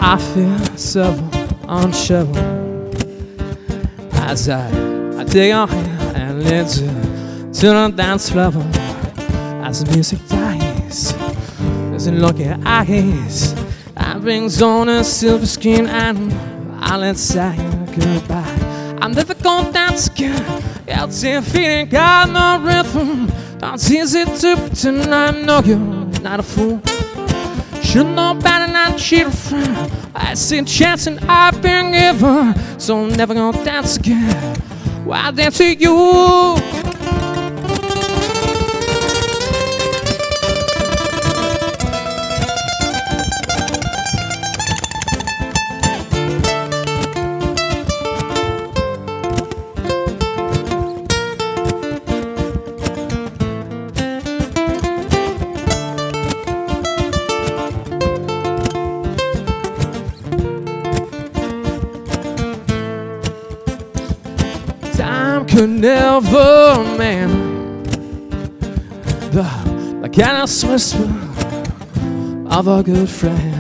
I feel so unsure as I dig on and listen to the dance floor. As the music dies, there's a look at eyes that brings on a silver screen, and I'll let say goodbye. I'm never gonna dance again. Guilty feeling, got no rhythm. That's easy to pretend I know you're not a fool. Should know better not cheat a friend. I see a chance and I've been given, so I'm never gonna dance again. Why dance to you? Could never man the careless whisper of a good friend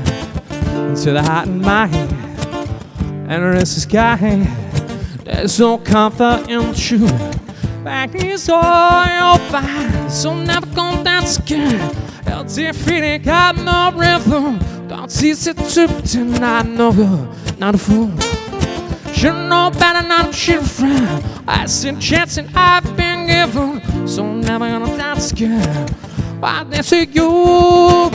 into the heart and mind and the rest of the sky. There's no comfort in the truth. Back is all you'll find. So I'm never gonna dance again. Healthy feeling, got no rhythm. Don't cease it to pretend I know you're not a fool. Should know better not to cheat a friend. I see a chance and I've been given, so I'm never gonna dance again. Why dance to you?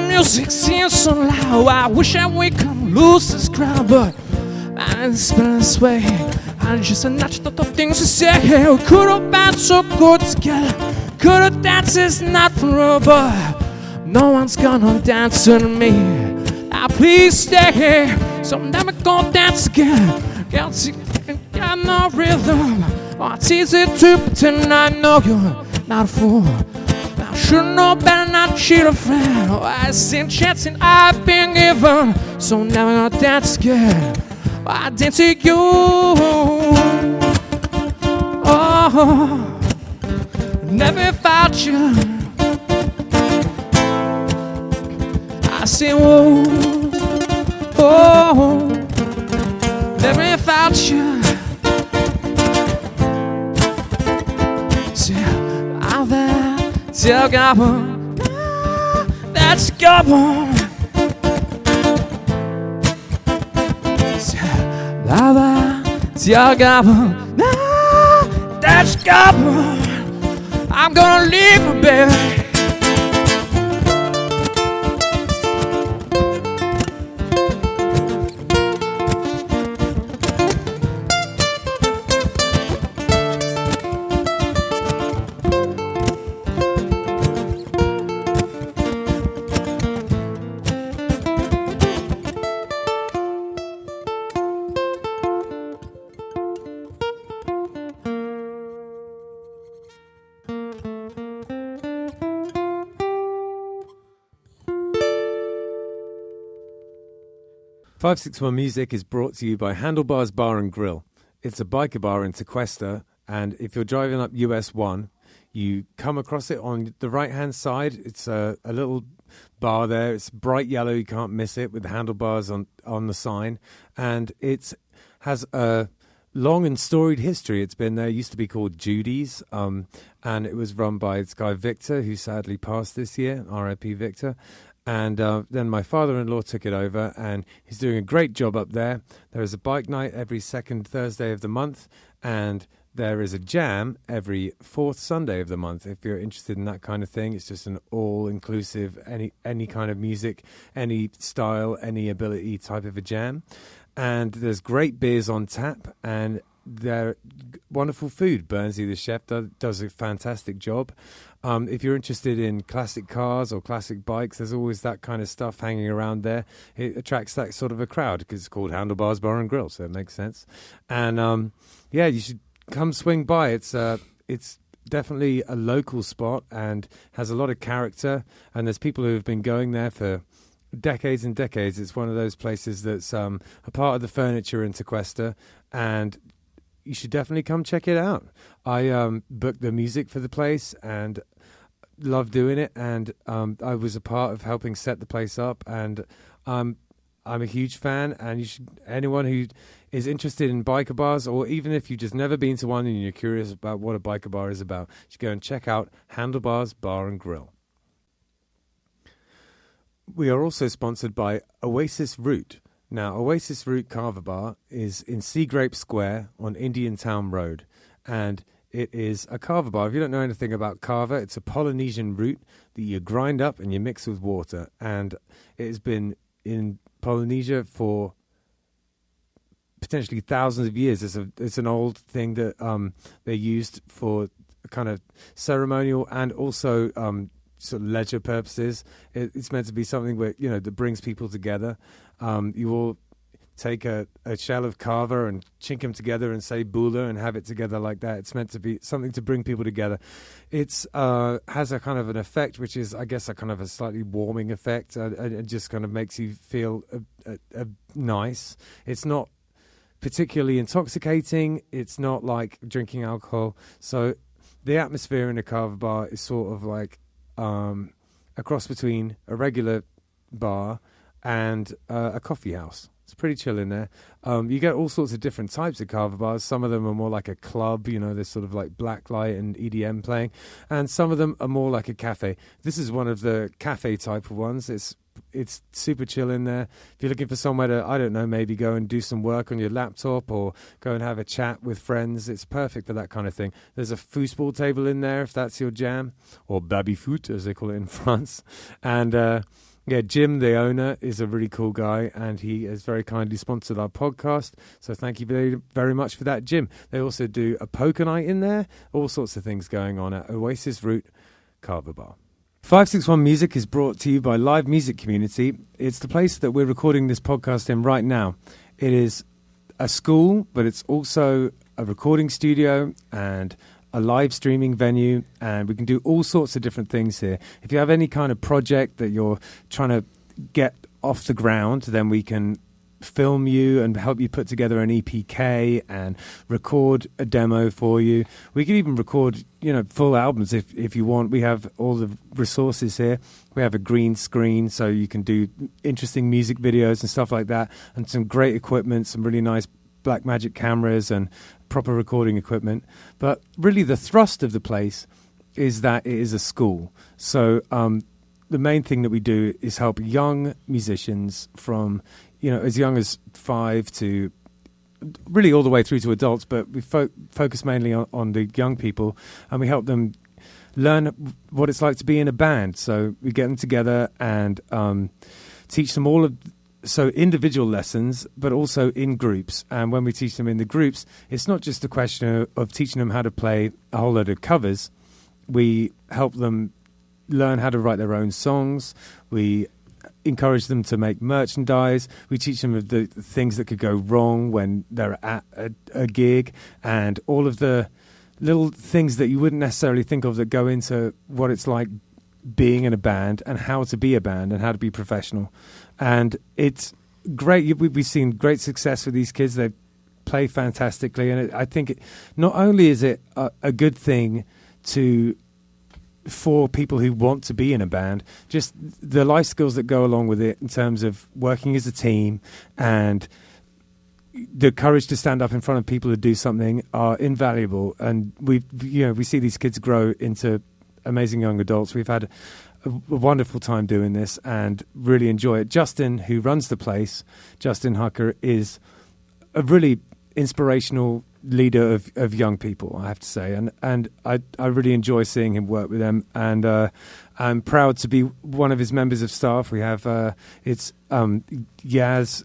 Music seems so loud. I wish that we could lose this crowd, but man, it's been this way. I just not the things to say. We could have been so good together. Could have danced is not forever. No one's gonna dance to me. Now please stay here. So I'm never gonna dance again. Guilty, got no rhythm. Oh, it's easy to pretend I know you're not a fool. Should know better not cheat a friend. Oh, I see a chance and I've been given, so I'm never gonna dance again. I dance to you. Oh, never found you. I say whoa, oh, never found you. See, I'm there. Till Gabon, that's Gabon. Lava, till Gabon, that's Gabon. I'm gonna leave her, baby. .561 Music is brought to you by Handlebars Bar and Grill. It's a biker bar in Tequesta, and if you're driving up US 1, you come across it on the right-hand side. It's a little bar there. It's bright yellow. You can't miss it with the handlebars on the sign. And it has a long and storied history. It's been there. It used to be called Judy's, and it was run by this guy Victor, who sadly passed this year, R.I.P. Victor. And then my father-in-law took it over, and he's doing a great job up there. There is a bike night every second Thursday of the month, and there is a jam every fourth Sunday of the month. If you're interested in that kind of thing, it's just an all-inclusive, any kind of music, any style, any ability type of a jam. And there's great beers on tap, and their wonderful food. Bernsey, the chef, does a fantastic job. If you're interested in classic cars or classic bikes, there's always that kind of stuff hanging around there. It attracts that sort of a crowd because it's called Handlebars Bar and Grill, so it makes sense. And yeah, you should come swing by. It's definitely a local spot and has a lot of character. And there's people who have been going there for decades and decades. It's one of those places that's a part of the furniture in Tequesta, and you should definitely come check it out. I booked the music for the place and love doing it, and I was a part of helping set the place up, and I'm a huge fan. And anyone who is interested in biker bars, or even if you've just never been to one and you're curious about what a biker bar is about, you should go and check out Handlebars Bar and Grill. We are also sponsored by Oasis Root. Now, Oasis Root Kava Bar is in Sea Grape Square on Indiantown Rd, and it is a kava bar. If you don't know anything about kava, it's a Polynesian root that you grind up and you mix with water, and it has been in Polynesia for potentially thousands of years. It's an old thing that they used for kind of ceremonial and also sort of leisure purposes. It's meant to be something where, that brings people together. You all take a shell of kava and chink them together and say bula and have it together like that. It's meant to be something to bring people together. It's has a kind of an effect, which is, I guess, a kind of a slightly warming effect. It just kind of makes you feel nice. It's not particularly intoxicating. It's not like drinking alcohol. So the atmosphere in a kava bar is sort of like a cross between a regular bar and a coffee house. It's pretty chill in there. You get all sorts of different types of kava bars. Some of them are more like a club, there's sort of like blacklight and EDM playing, and some of them are more like a cafe. This is one of the cafe type of ones. It's super chill in there. If you're looking for somewhere to, I don't know, maybe go and do some work on your laptop or go and have a chat with friends, it's perfect for that kind of thing. There's a foosball table in there if that's your jam, or baby-foot as they call it in France. And Jim, the owner, is a really cool guy, and he has very kindly sponsored our podcast. So thank you very, very much for that, Jim. They also do a poker night in there, all sorts of things going on at Oasis Root Kava Bar. 561 Music is brought to you by Live Music Community. It's the place that we're recording this podcast in right now. It is a school, but it's also a recording studio and a live streaming venue, and we can do all sorts of different things here. If you have any kind of project that you're trying to get off the ground, then we can film you and help you put together an EPK and record a demo for you. We can even record, full albums if you want. We have all the resources here. We have a green screen, so you can do interesting music videos and stuff like that, and some great equipment, some really nice Blackmagic cameras and proper recording equipment. But really the thrust of the place is that it is a school. So the main thing that we do is help young musicians from as young as 5 to really all the way through to adults, but we focus mainly on the young people, and we help them learn what it's like to be in a band. So we get them together and teach them all of individual lessons, but also in groups. And when we teach them in the groups, it's not just a question of teaching them how to play a whole load of covers. We help them learn how to write their own songs. We encourage them to make merchandise. We teach them of the things that could go wrong when they're at a gig, and all of the little things that you wouldn't necessarily think of that go into what it's like being in a band and how to be a band and how to be professional. And it's great. We've seen great success with these kids. They play fantastically, and I think not only is it a good thing for people who want to be in a band, just the life skills that go along with it in terms of working as a team and the courage to stand up in front of people to do something are invaluable. And we see these kids grow into amazing young adults. We've had a wonderful time doing this and really enjoy it. Justin, who runs the place, Justin Hucker, is a really inspirational leader of young people, I have to say, and I really enjoy seeing him work with them, and I'm proud to be one of his members of staff. We have it's Yaz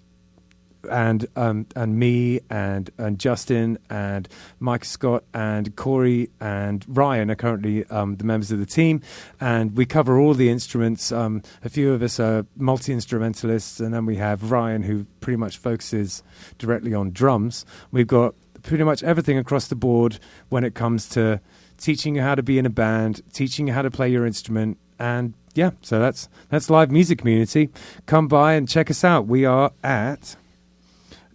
and me and Justin and Mike Scott and Corey and Ryan are currently the members of the team, and we cover all the instruments. A few of us are multi-instrumentalists, and then we have Ryan, who pretty much focuses directly on drums. We've got pretty much everything across the board when it comes to teaching you how to be in a band, teaching you how to play your instrument, and yeah, so that's Live Music Community. Come by and check us out. We are at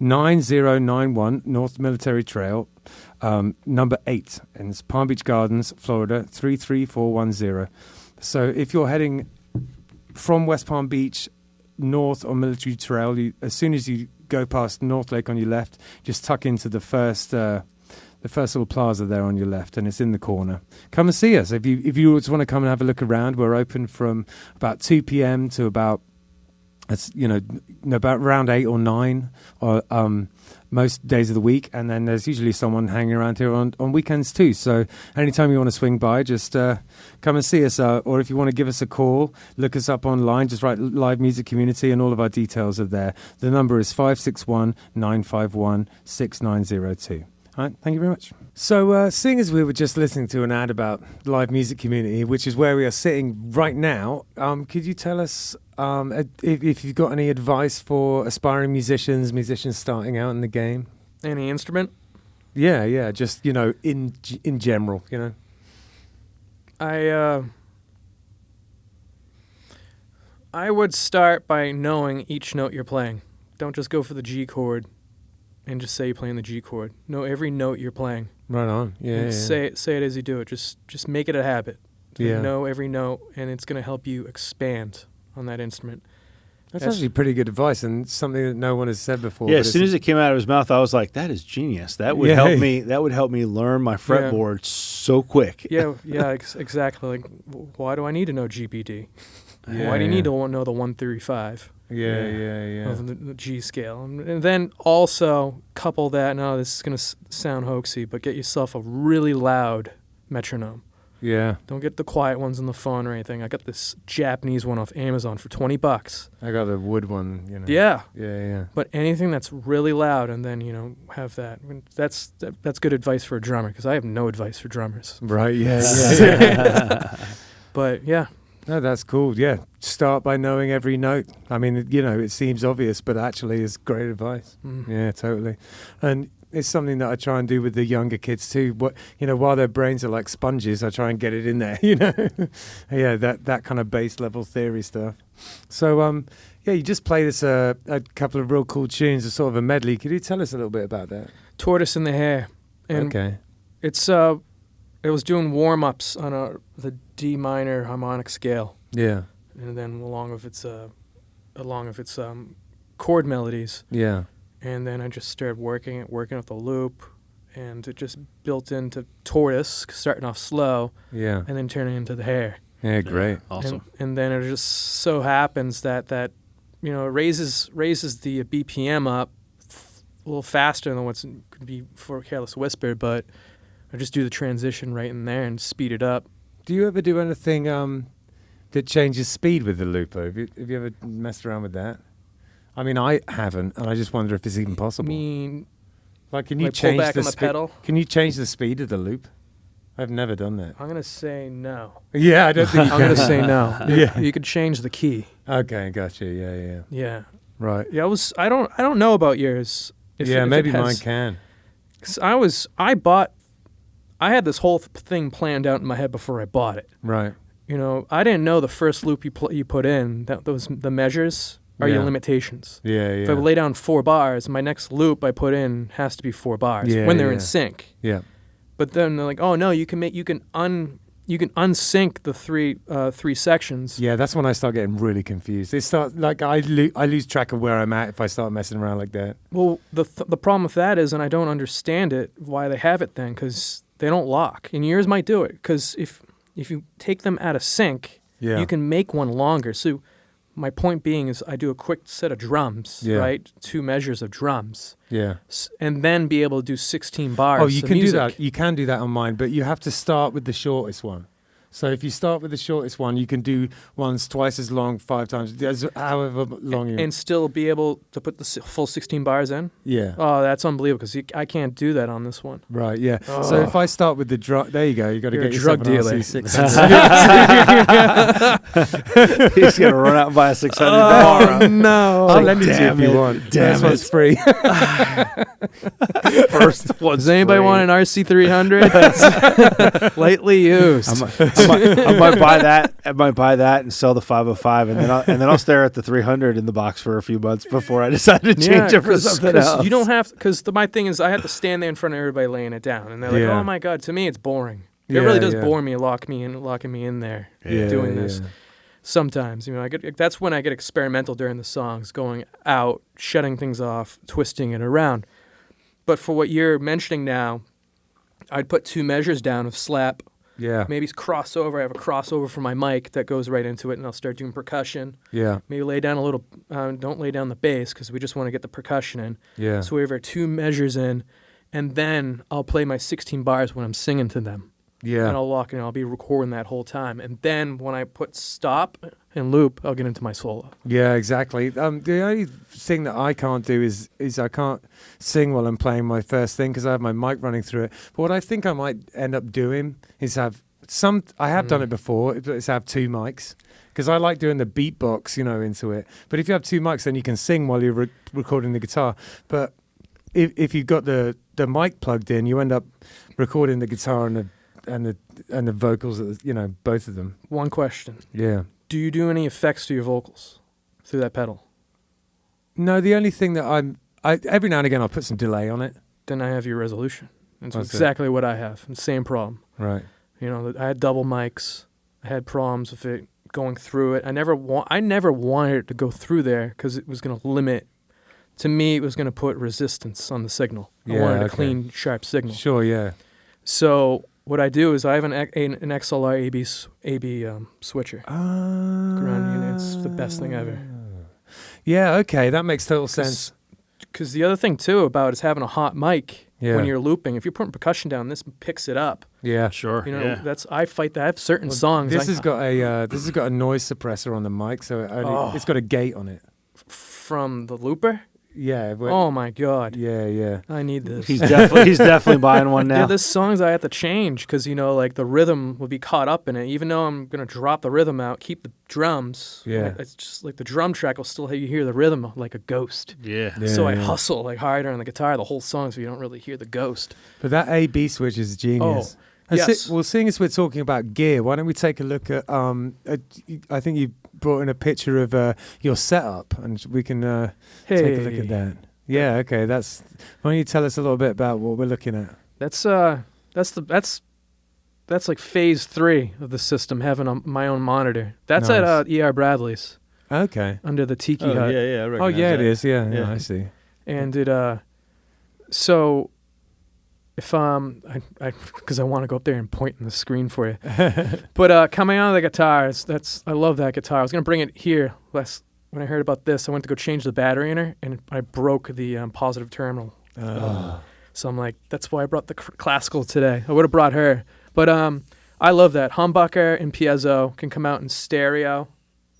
9091 North Military Trail, number 8, and it's Palm Beach Gardens, Florida 33410. So if you're heading from West Palm Beach north on Military Trail, as soon as you go past North Lake on your left, just tuck into the first little plaza there on your left, and it's in the corner. Come and see us. If you just want to come and have a look around, we're open from about 2 p.m. to about around 8 or 9 or most days of the week, and then there's usually someone hanging around here on weekends too. So anytime you want to swing by, just come and see us, or if you want to give us a call, look us up online, just write Live Music Community and all of our details are there. The number is 561-951-6902. All right, thank you very much. So, seeing as we were just listening to an ad about Live Music Community, which is where we are sitting right now, could you tell us if you've got any advice for aspiring musicians starting out in the game? Any instrument? Yeah, just, in general, I would start by knowing each note you're playing. Don't just go for the G chord and just say you're playing the G chord. Know every note you're playing. Right on. Yeah. Say it as you do it. Just make it a habit. To know every note, and it's going to help you expand on that instrument. That's actually pretty good advice, and something that no one has said before. Yeah, as soon as it came out of his mouth, I was like, "That is genius. That would help me. That would help me learn my fretboard so quick." Yeah, exactly. Like, why do I need to know GBD? Why do you need to know the 135? Yeah. Of the G scale. And then also couple that, now this is going to sound hoaxy, but get yourself a really loud metronome. Yeah. Don't get the quiet ones on the phone or anything. I got this Japanese one off Amazon for $20. I got the wood one, Yeah. Yeah. But anything that's really loud, and then, have that. I mean, that's good advice for a drummer, because I have no advice for drummers. Right, yeah. But, yeah. No, that's cool. Yeah, start by knowing every note. I mean, it seems obvious, but actually it's great advice. Yeah, totally. And it's something that I try and do with the younger kids too. While their brains are like sponges, I try and get it in there, Yeah, that kind of base level theory stuff. So, you just played us a couple of real cool tunes, a sort of a medley. Could you tell us a little bit about that? Tortoise in the Hair. And okay. It was doing warm-ups on the D minor harmonic scale. Yeah. And then along with its chord melodies. Yeah. And then I just started working with the loop, and it just built into Tortoise, starting off slow. Yeah. And then turning into the Hair. Yeah, great. Awesome. And then it just so happens that it raises the BPM up a little faster than what's going to be for Careless Whisper, but I just do the transition right in there and speed it up. Do you ever do anything that changes speed with the looper? Have you ever messed around with that? I mean, I haven't, and I just wonder if it's even possible. I mean, can you pull back on the pedal? Can you change the speed of the loop? I've never done that. I'm gonna say no. Yeah, I don't think you can. I'm gonna say no. Yeah, you could change the key. Okay, gotcha. Yeah. Yeah. Right. Yeah, I don't know about yours. If maybe mine can. 'Cause I had this whole thing planned out in my head before I bought it. Right. I didn't know the first loop you put in, those the measures are your limitations. Yeah. If I lay down 4 bars, my next loop I put in has to be 4 bars when they're in sync. Yeah. But then they're like, oh no, you can unsync the three sections. Yeah, that's when I start getting really confused. I lose track of where I'm at if I start messing around like that. Well, the problem with that is, and I don't understand it, why they have it then, because they don't lock. And yours might do it, because if you take them out of sync, you can make one longer. So my point being is, I do a quick set of drums, right? 2 measures of drums. Yeah. And then be able to do 16 bars. Oh, you can music. do that. You can do that on mine, but you have to start with the shortest one. So if you start with the shortest one, you can do ones twice as long, 5 times, however long you... And still be able to put the full 16 bars in? Yeah. Oh, that's unbelievable, because I can't do that on this one. Right, yeah. Oh. So if I start with the drug... There you go. You got to get a drug dealer. He's going to run out and buy a 600 bar. No. I'll lend it to you if you want. Damn, this one's free. First one's Does anybody free. want an RC300? Lightly used. I might buy that. I might buy that and sell the 505, and then I'll stare at the 300 in the box for a few months before I decide to change it for something else. You don't have, because my thing is I have to stand there in front of everybody laying it down, and they're like, "Oh my god!" To me, it's boring. It really does bore me, locking me in there, doing this. Sometimes, that's when I get experimental during the songs, going out, shutting things off, twisting it around. But for what you're mentioning now, I'd put 2 measures down of slap. Yeah. Maybe crossover. I have a crossover for my mic that goes right into it, and I'll start doing percussion. Yeah. Maybe lay down a little. Don't lay down the bass, because we just want to get the percussion in. Yeah. So we have our 2 measures in, and then I'll play my 16 bars when I'm singing to them. Yeah. And I'll lock in. I'll be recording that whole time, and then when I put stop and loop, I'll get into my solo. Yeah, exactly. The only thing that I can't do is I can't sing while I'm playing my first thing because I have my mic running through it. But what I think I might end up doing is have some. I have done it before. Is have 2 mics because I like doing the beatbox, into it. But if you have 2 mics, then you can sing while you're recording the guitar. But if you've got the mic plugged in, you end up recording the guitar and the vocals, both of them. One question. Yeah. Do you do any effects to your vocals through that pedal? No, the only thing that I every now and again I'll put some delay on it. Then I have your resolution. That's exactly what I have. Same problem. Right. I had double mics. I had problems with it going through it. I never wanted it to go through there because it was going to limit. To me, it was going to put resistance on the signal. I wanted a clean, sharp signal. Sure, yeah. So what I do is I have an XLR AB switcher. Ground unit. It's the best thing ever. Yeah, okay, that makes total sense. Because the other thing too about is having a hot mic when you're looping. If you're putting percussion down, this picks it up. Yeah, sure. I fight that. I have certain songs. This has got a noise suppressor on the mic, so it's got a gate on it. From the looper. Yeah. Oh my god. Yeah. I need this. He's definitely buying one now. Yeah, there's songs I have to change because the rhythm will be caught up in it. Even though I'm gonna drop the rhythm out, keep the drums. Yeah. It's just like the drum track will still have you hear the rhythm like a ghost. Yeah. So I hustle harder on the guitar the whole song so you don't really hear the ghost. But that A/B switch is genius. Yes. Well, seeing as we're talking about gear, why don't we take a look at? I think you brought in a picture of your setup, and we can take a look at that. Yeah, okay. Why don't you tell us a little bit about what we're looking at? That's like phase 3 of the system, having my own monitor. That's Nice. at ER Bradley's. Okay. Under the Tiki Oh Hut. yeah. Oh yeah, it is. Yeah, I see. And it so if because I want to go up there and point in the screen for you. But coming out of the guitar, I love that guitar. I was gonna bring it here when I heard about this. I went to go change the battery in her, and I broke the positive terminal. So I'm like, that's why I brought the classical today. I would have brought her, but I love that humbucker and piezo can come out in stereo.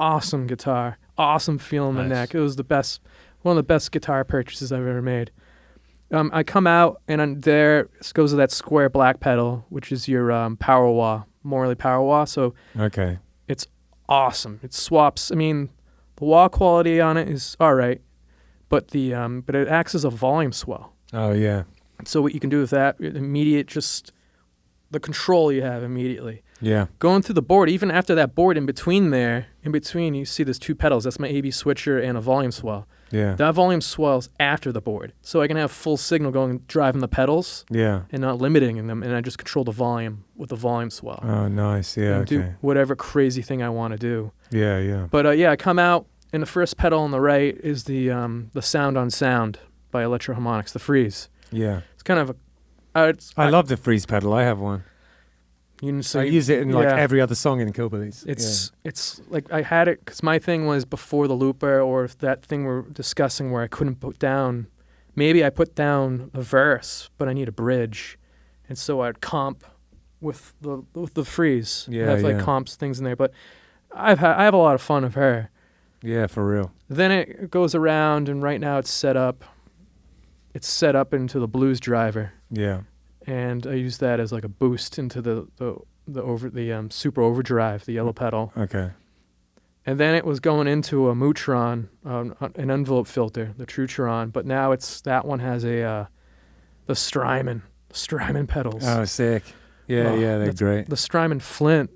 Awesome guitar, awesome feel in the neck. It was one of the best guitar purchases I've ever made. I come out, and there goes to that square black pedal, which is your power wah, Morley power wah. So okay, it's awesome. It swaps. I mean, the wah quality on it is all right, but it acts as a volume swell. Oh yeah. So what you can do with that, just the control you have immediately. Yeah. Going through the board, even after that board, in between you see there's 2 pedals. That's my AB switcher and a volume swell. Yeah. That volume swells after the board, so I can have full signal driving the pedals. Yeah. And not limiting them, and I just control the volume with the volume swell. Oh, nice. Yeah. And do whatever crazy thing I want to do. Yeah. But I come out, and the first pedal on the right is the Sound on Sound by Electro-Harmonix, the Freeze. Yeah. It's kind of I love the freeze pedal. I have one. I use it in every other song in Killbillies. It's like I had it because my thing was before the looper, or if that thing we're discussing where I couldn't put down. Maybe I put down a verse, but I need a bridge, and so I'd comp with the freeze. Yeah, I have like yeah. comps things in there, but I have a lot of fun with her. Yeah, for real. Then it goes around, and right now it's set up. It's set up into the blues driver, Yeah. and I use that as like a boost into the super overdrive, the yellow pedal. Okay. And then it was going into a Mootron, an envelope filter, the Trutron, but now that one has the Strymon pedals. Oh, sick. Yeah, yeah, they're great. The Strymon Flint.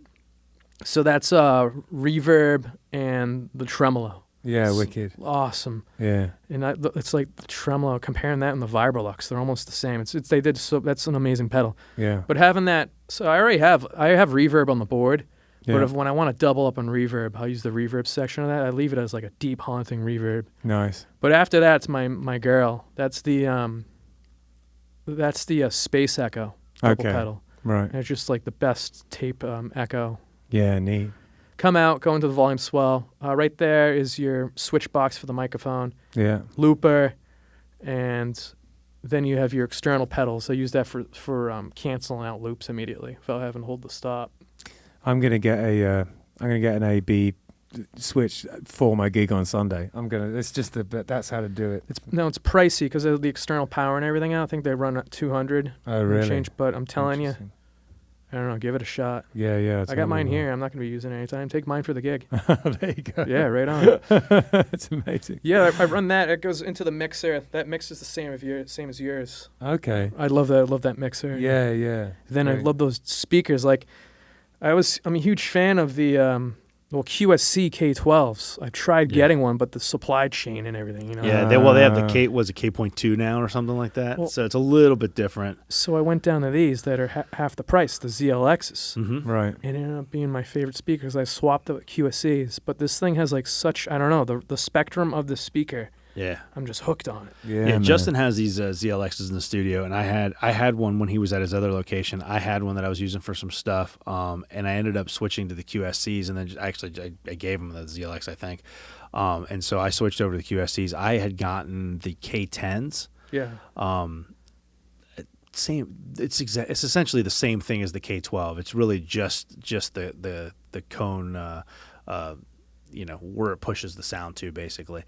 So that's reverb and the tremolo. Yeah, It's wicked. Awesome. Yeah. And it's like the tremolo, comparing that and the Vibrolux, they're almost the same. That's an amazing pedal. Yeah. But having that, so I have reverb on the board. Yeah. But when I want to double up on reverb, I'll use the reverb section of that. I leave it as like a deep haunting reverb. Nice. But after that, it's my girl. That's the Space Echo double pedal. Right. And it's just like the best tape echo. Yeah, neat. Come out, go into the volume swell. Right there is your switch box for the microphone, Yeah. looper, and then you have your external pedals. I use that for canceling out loops immediately without having to hold the stop. I'm gonna get an AB switch for my gig on Sunday. That's how to do it. It's pricey because of the external power and everything. I think they run at 200. Oh, really? Change, but I'm telling you, Interesting. I don't know. Give it a shot. Yeah, yeah. I got mine here. I'm not going to be using it anytime. Take mine for the gig. There you go. Yeah, right on. That's amazing. Yeah, I run that. It goes into the mixer. That mix is the same as yours. Okay. I love that. I love that mixer. Yeah, yeah. Then Great. I love those speakers. Like, I'm a huge fan of the QSC K12s. I tried getting one, but the supply chain and everything, Yeah, they have the K.2 now or something like that. Well, so it's a little bit different. So I went down to these that are half the price, the ZLXs. Mm-hmm. Right. It ended up being my favorite speakers. I swapped the QSCs, but this thing has like such, I don't know, the spectrum of the speaker. Yeah. I'm just hooked on it. Yeah, Yeah, man. Justin has these ZLXs in the studio, and I had one when he was at his other location. I had one that I was using for some stuff, and I ended up switching to the QSCs, and then I gave him the ZLX, I think, and so I switched over to the QSCs. I had gotten the K10s. Yeah. Same. It's essentially the same thing as the K12. It's really just the cone. Where it pushes the sound to, basically.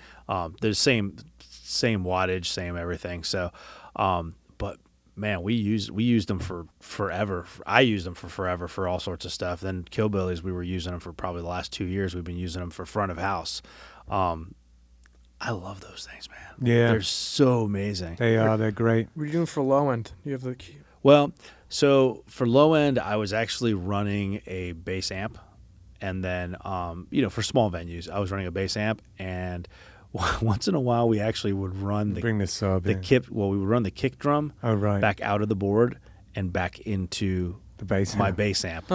There's same wattage, same everything. So, but man, we used them for forever. I used them for forever for all sorts of stuff. Then Killbillies, we were using them for probably the last 2 years. We've been using them for front of house. I love those things, man. Yeah. They're so amazing. They are. They're great. What are you doing for low end? You have the Well, so for low end, I was actually running a bass amp. And then, for small venues, I was running a bass amp, and once in a while, we actually would run Bring the sub in. we would run the kick drum back out of the board and back into the bass my amp. bass amp.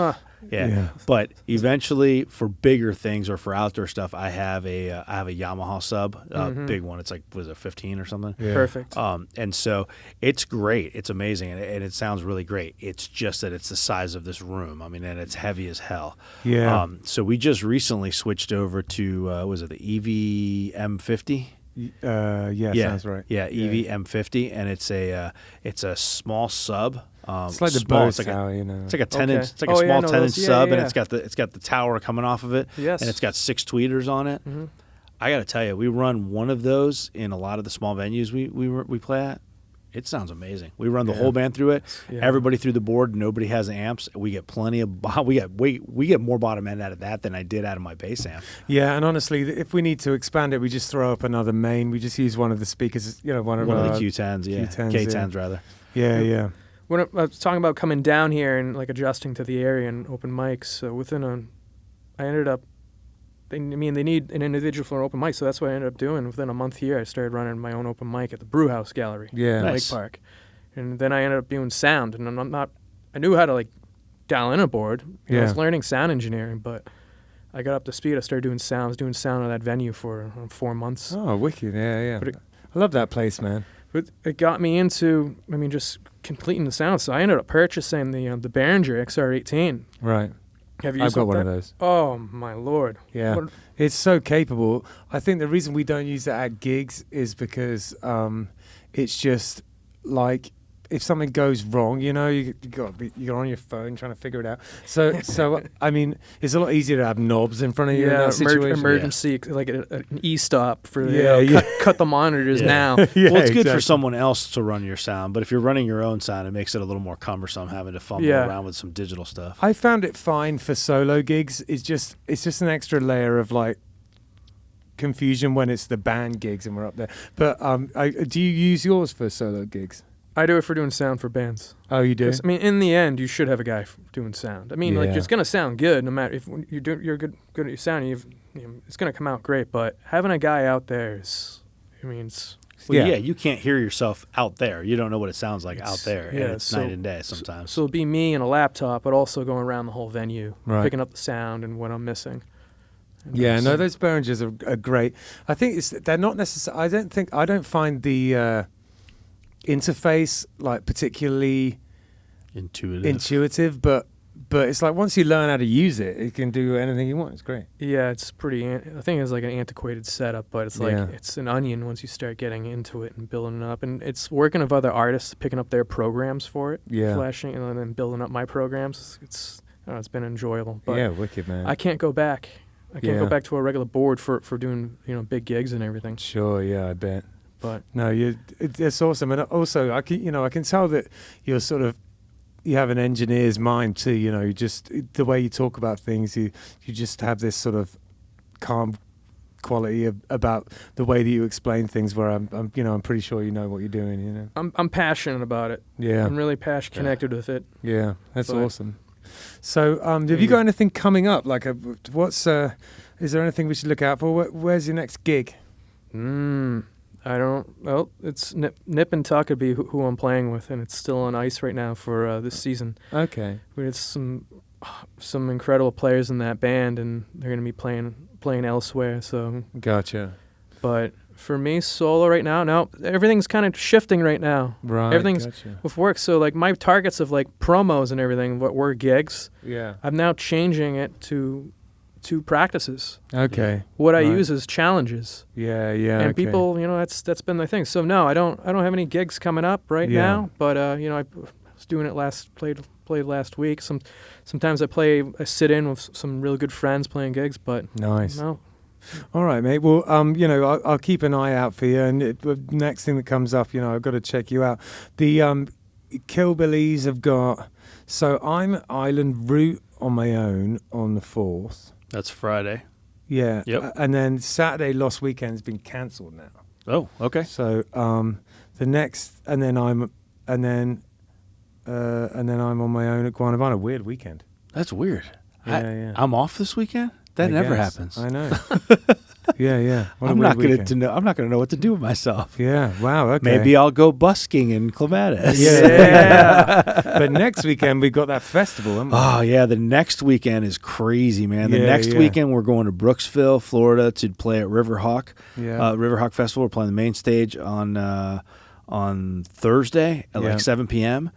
Yeah. Yeah. But eventually, for bigger things or for outdoor stuff, I have a Yamaha sub, big one. It's like, was it 15 or something? Yeah. Perfect. And so it's great. It's amazing, and it sounds really great. It's just that it's the size of this room. I mean, and it's heavy as hell. Yeah. So we just recently switched over to was it the EV M50? Sounds right. Yeah, EV M50, and it's a small sub. It's like the small. Bose tower, It's like a 10-inch. Okay. It's like a small 10-inch sub, yeah. and it's got the tower coming off of it. Yes. And it's got 6 tweeters on it. Mm-hmm. I got to tell you, we run one of those in a lot of the small venues we play at. It sounds amazing. We run the whole band through it. Yeah. Everybody through the board. Nobody has amps. We get plenty of. We get more bottom end out of that than I did out of my bass amp. Yeah, and honestly, if we need to expand it, we just throw up another main. We just use one of the speakers, one of the our Q10s, yeah, Q10s, K10s rather. Yeah, yeah. When I was talking about coming down here and like adjusting to the area and open mics, I ended up. They need an individual for an open mic, so that's what I ended up doing. Within a month here, I started running my own open mic at the Brew House Gallery, Yeah. in Nice. Lake Park, and then I ended up doing sound. And I knew how to like dial in a board. I was learning sound engineering, but I got up to speed. I started doing sound. I was doing sound at that venue for 4 months. Oh, wicked. Yeah, yeah. But I love that place, man. But it got me into, just completing the sound. So I ended up purchasing the Behringer XR18. Right. Have you I've got one of those. Oh my lord! Yeah. What- It's so capable. I think the reason we don't use it at gigs is because it's just like if something goes wrong, you're on your phone trying to figure it out. So I mean, it's a lot easier to have knobs in front of you in that situation. Emergency, like an e-stop for cut the monitors now. Well, it's good for someone else to run your sound, but if you're running your own sound, it makes it a little more cumbersome having to fumble around with some digital stuff. I found it fine for solo gigs. It's just an extra layer of like confusion when it's the band gigs and we're up there. But do you use yours for solo gigs? I do it for doing sound for bands. Oh, you do? I mean, in the end, you should have a guy doing sound. I mean, like it's gonna sound good no matter if you're good at your sound. It's gonna come out great. But having a guy out there you can't hear yourself out there. You don't know what it sounds like out there. And it's night and day sometimes. So it'll be me and a laptop, but also going around the whole venue, picking up the sound and what I'm missing. Yeah, no, those Behringers are great. I think they're not necessarily. I don't find the interface like particularly intuitive, but it's like once you learn how to use it, it can do anything you want. It's great. Yeah, it's pretty. I think it's like an antiquated setup, but it's like it's an onion once you start getting into it and building it up. And it's working with other artists, picking up their programs for it, flashing, and then building up my programs. It's been enjoyable. But wicked, man. I can't go back. I can't go back to a regular board for doing big gigs and everything. Sure, yeah, I bet. But no, it's awesome, and also I can tell that you're sort of you have an engineer's mind too. You just the way you talk about things, you just have this sort of calm quality about the way that you explain things. Where I'm pretty sure you know what you're doing. I'm passionate about it. Yeah, I'm really connected with it. Yeah, that's awesome. So, have you got anything coming up? Like, is there anything we should look out for? Where's your next gig? I don't. Well, it's Nip and Tuck would be who I'm playing with, and it's still on ice right now for this season. Okay. We had some incredible players in that band, and they're going to be playing elsewhere. So. Gotcha. But for me, solo right now, no, everything's kind of shifting right now. Right. Everything's with work. So like my targets of like promos and everything, what were gigs. Yeah. I'm now changing it to practices. Okay. What I use is challenges. Yeah. And people, that's been the thing. So no, I don't have any gigs coming up right now. But I was doing it played last week. Sometimes I sit in with some really good friends playing gigs. But nice. No. All right, mate. Well, I'll keep an eye out for you. And the next thing that comes up, I've got to check you out. The Killbillies have got. So I'm Island Route on my own on the 4th. That's Friday. Yeah. Yep. And then Saturday Lost Weekend's been cancelled now. Oh, okay. So the next, and then I'm on my own at Guanabana. Weird weekend. That's weird. Yeah. I'm off this weekend. That never happens. I know. Yeah. I'm not going to know what to do with myself. Yeah. Wow. Okay. Maybe I'll go busking in Clematis. Yeah. But next weekend we got that festival, haven't we? Oh yeah, the next weekend is crazy, man. The next weekend we're going to Brooksville, Florida, to play at Riverhawk. Yeah. Riverhawk Festival. We're playing the main stage on Thursday at like 7 p.m.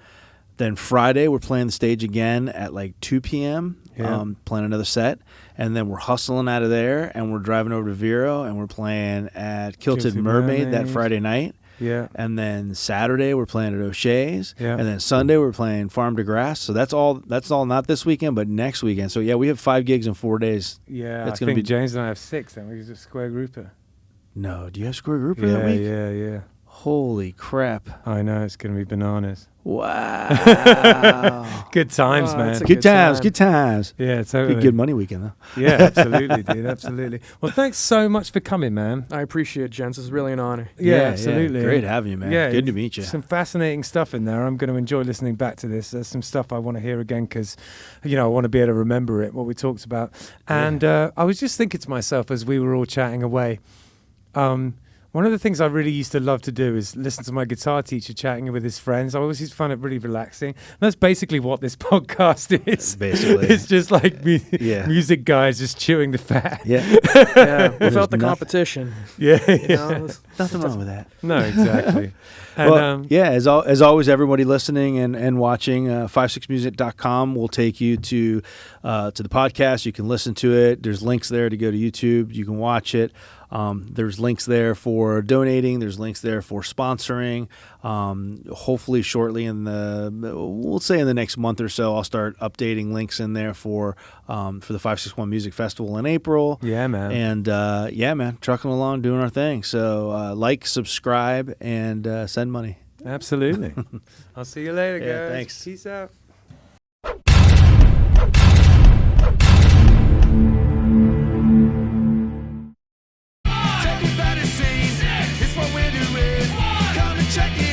Then Friday we're playing the stage again at like 2 p.m. Playing another set. And then we're hustling out of there, and we're driving over to Vero, and we're playing at Kilted Mermaid that Friday night. Yeah. And then Saturday we're playing at O'Shea's. Yeah. And then Sunday we're playing Farm to Grass. So that's all not this weekend, but next weekend. So yeah, we have 5 gigs in 4 days. Yeah. I think James and I have 6, and we just Square Grouper. No, do you have Square Grouper that week? Yeah. Holy crap. I know, it's going to be bananas. Wow. Good times, man. Good times. Yeah, totally. Be a good money weekend, though. Yeah, absolutely, dude. Absolutely. Well, thanks so much for coming, man. I appreciate it, gents. It's really an honor. Yeah, absolutely. Yeah. Great having you, man. Yeah, good to meet you. Some fascinating stuff in there. I'm going to enjoy listening back to this. There's some stuff I want to hear again because, I want to be able to remember it, what we talked about. And I was just thinking to myself as we were all chatting away, one of the things I really used to love to do is listen to my guitar teacher chatting with his friends. I always used to find it really relaxing. And that's basically what this podcast is. Basically. It's just like music guys just chewing the fat. Yeah. Without the competition. Yeah. There's nothing wrong with that. No, exactly. And, as always, everybody listening and watching, 56music.com will take you to the podcast. You can listen to it. There's links there to go to YouTube. You can watch it. There's links there for donating. There's links there for sponsoring. Hopefully shortly we'll say in the next month or so, I'll start updating links in there for the 561 Music Festival in April. Yeah, man. And yeah, man, trucking along, doing our thing. So like, subscribe, and send money. Absolutely. I'll see you later, guys. Yeah, thanks. Peace out. It's what we're doing. Come and check it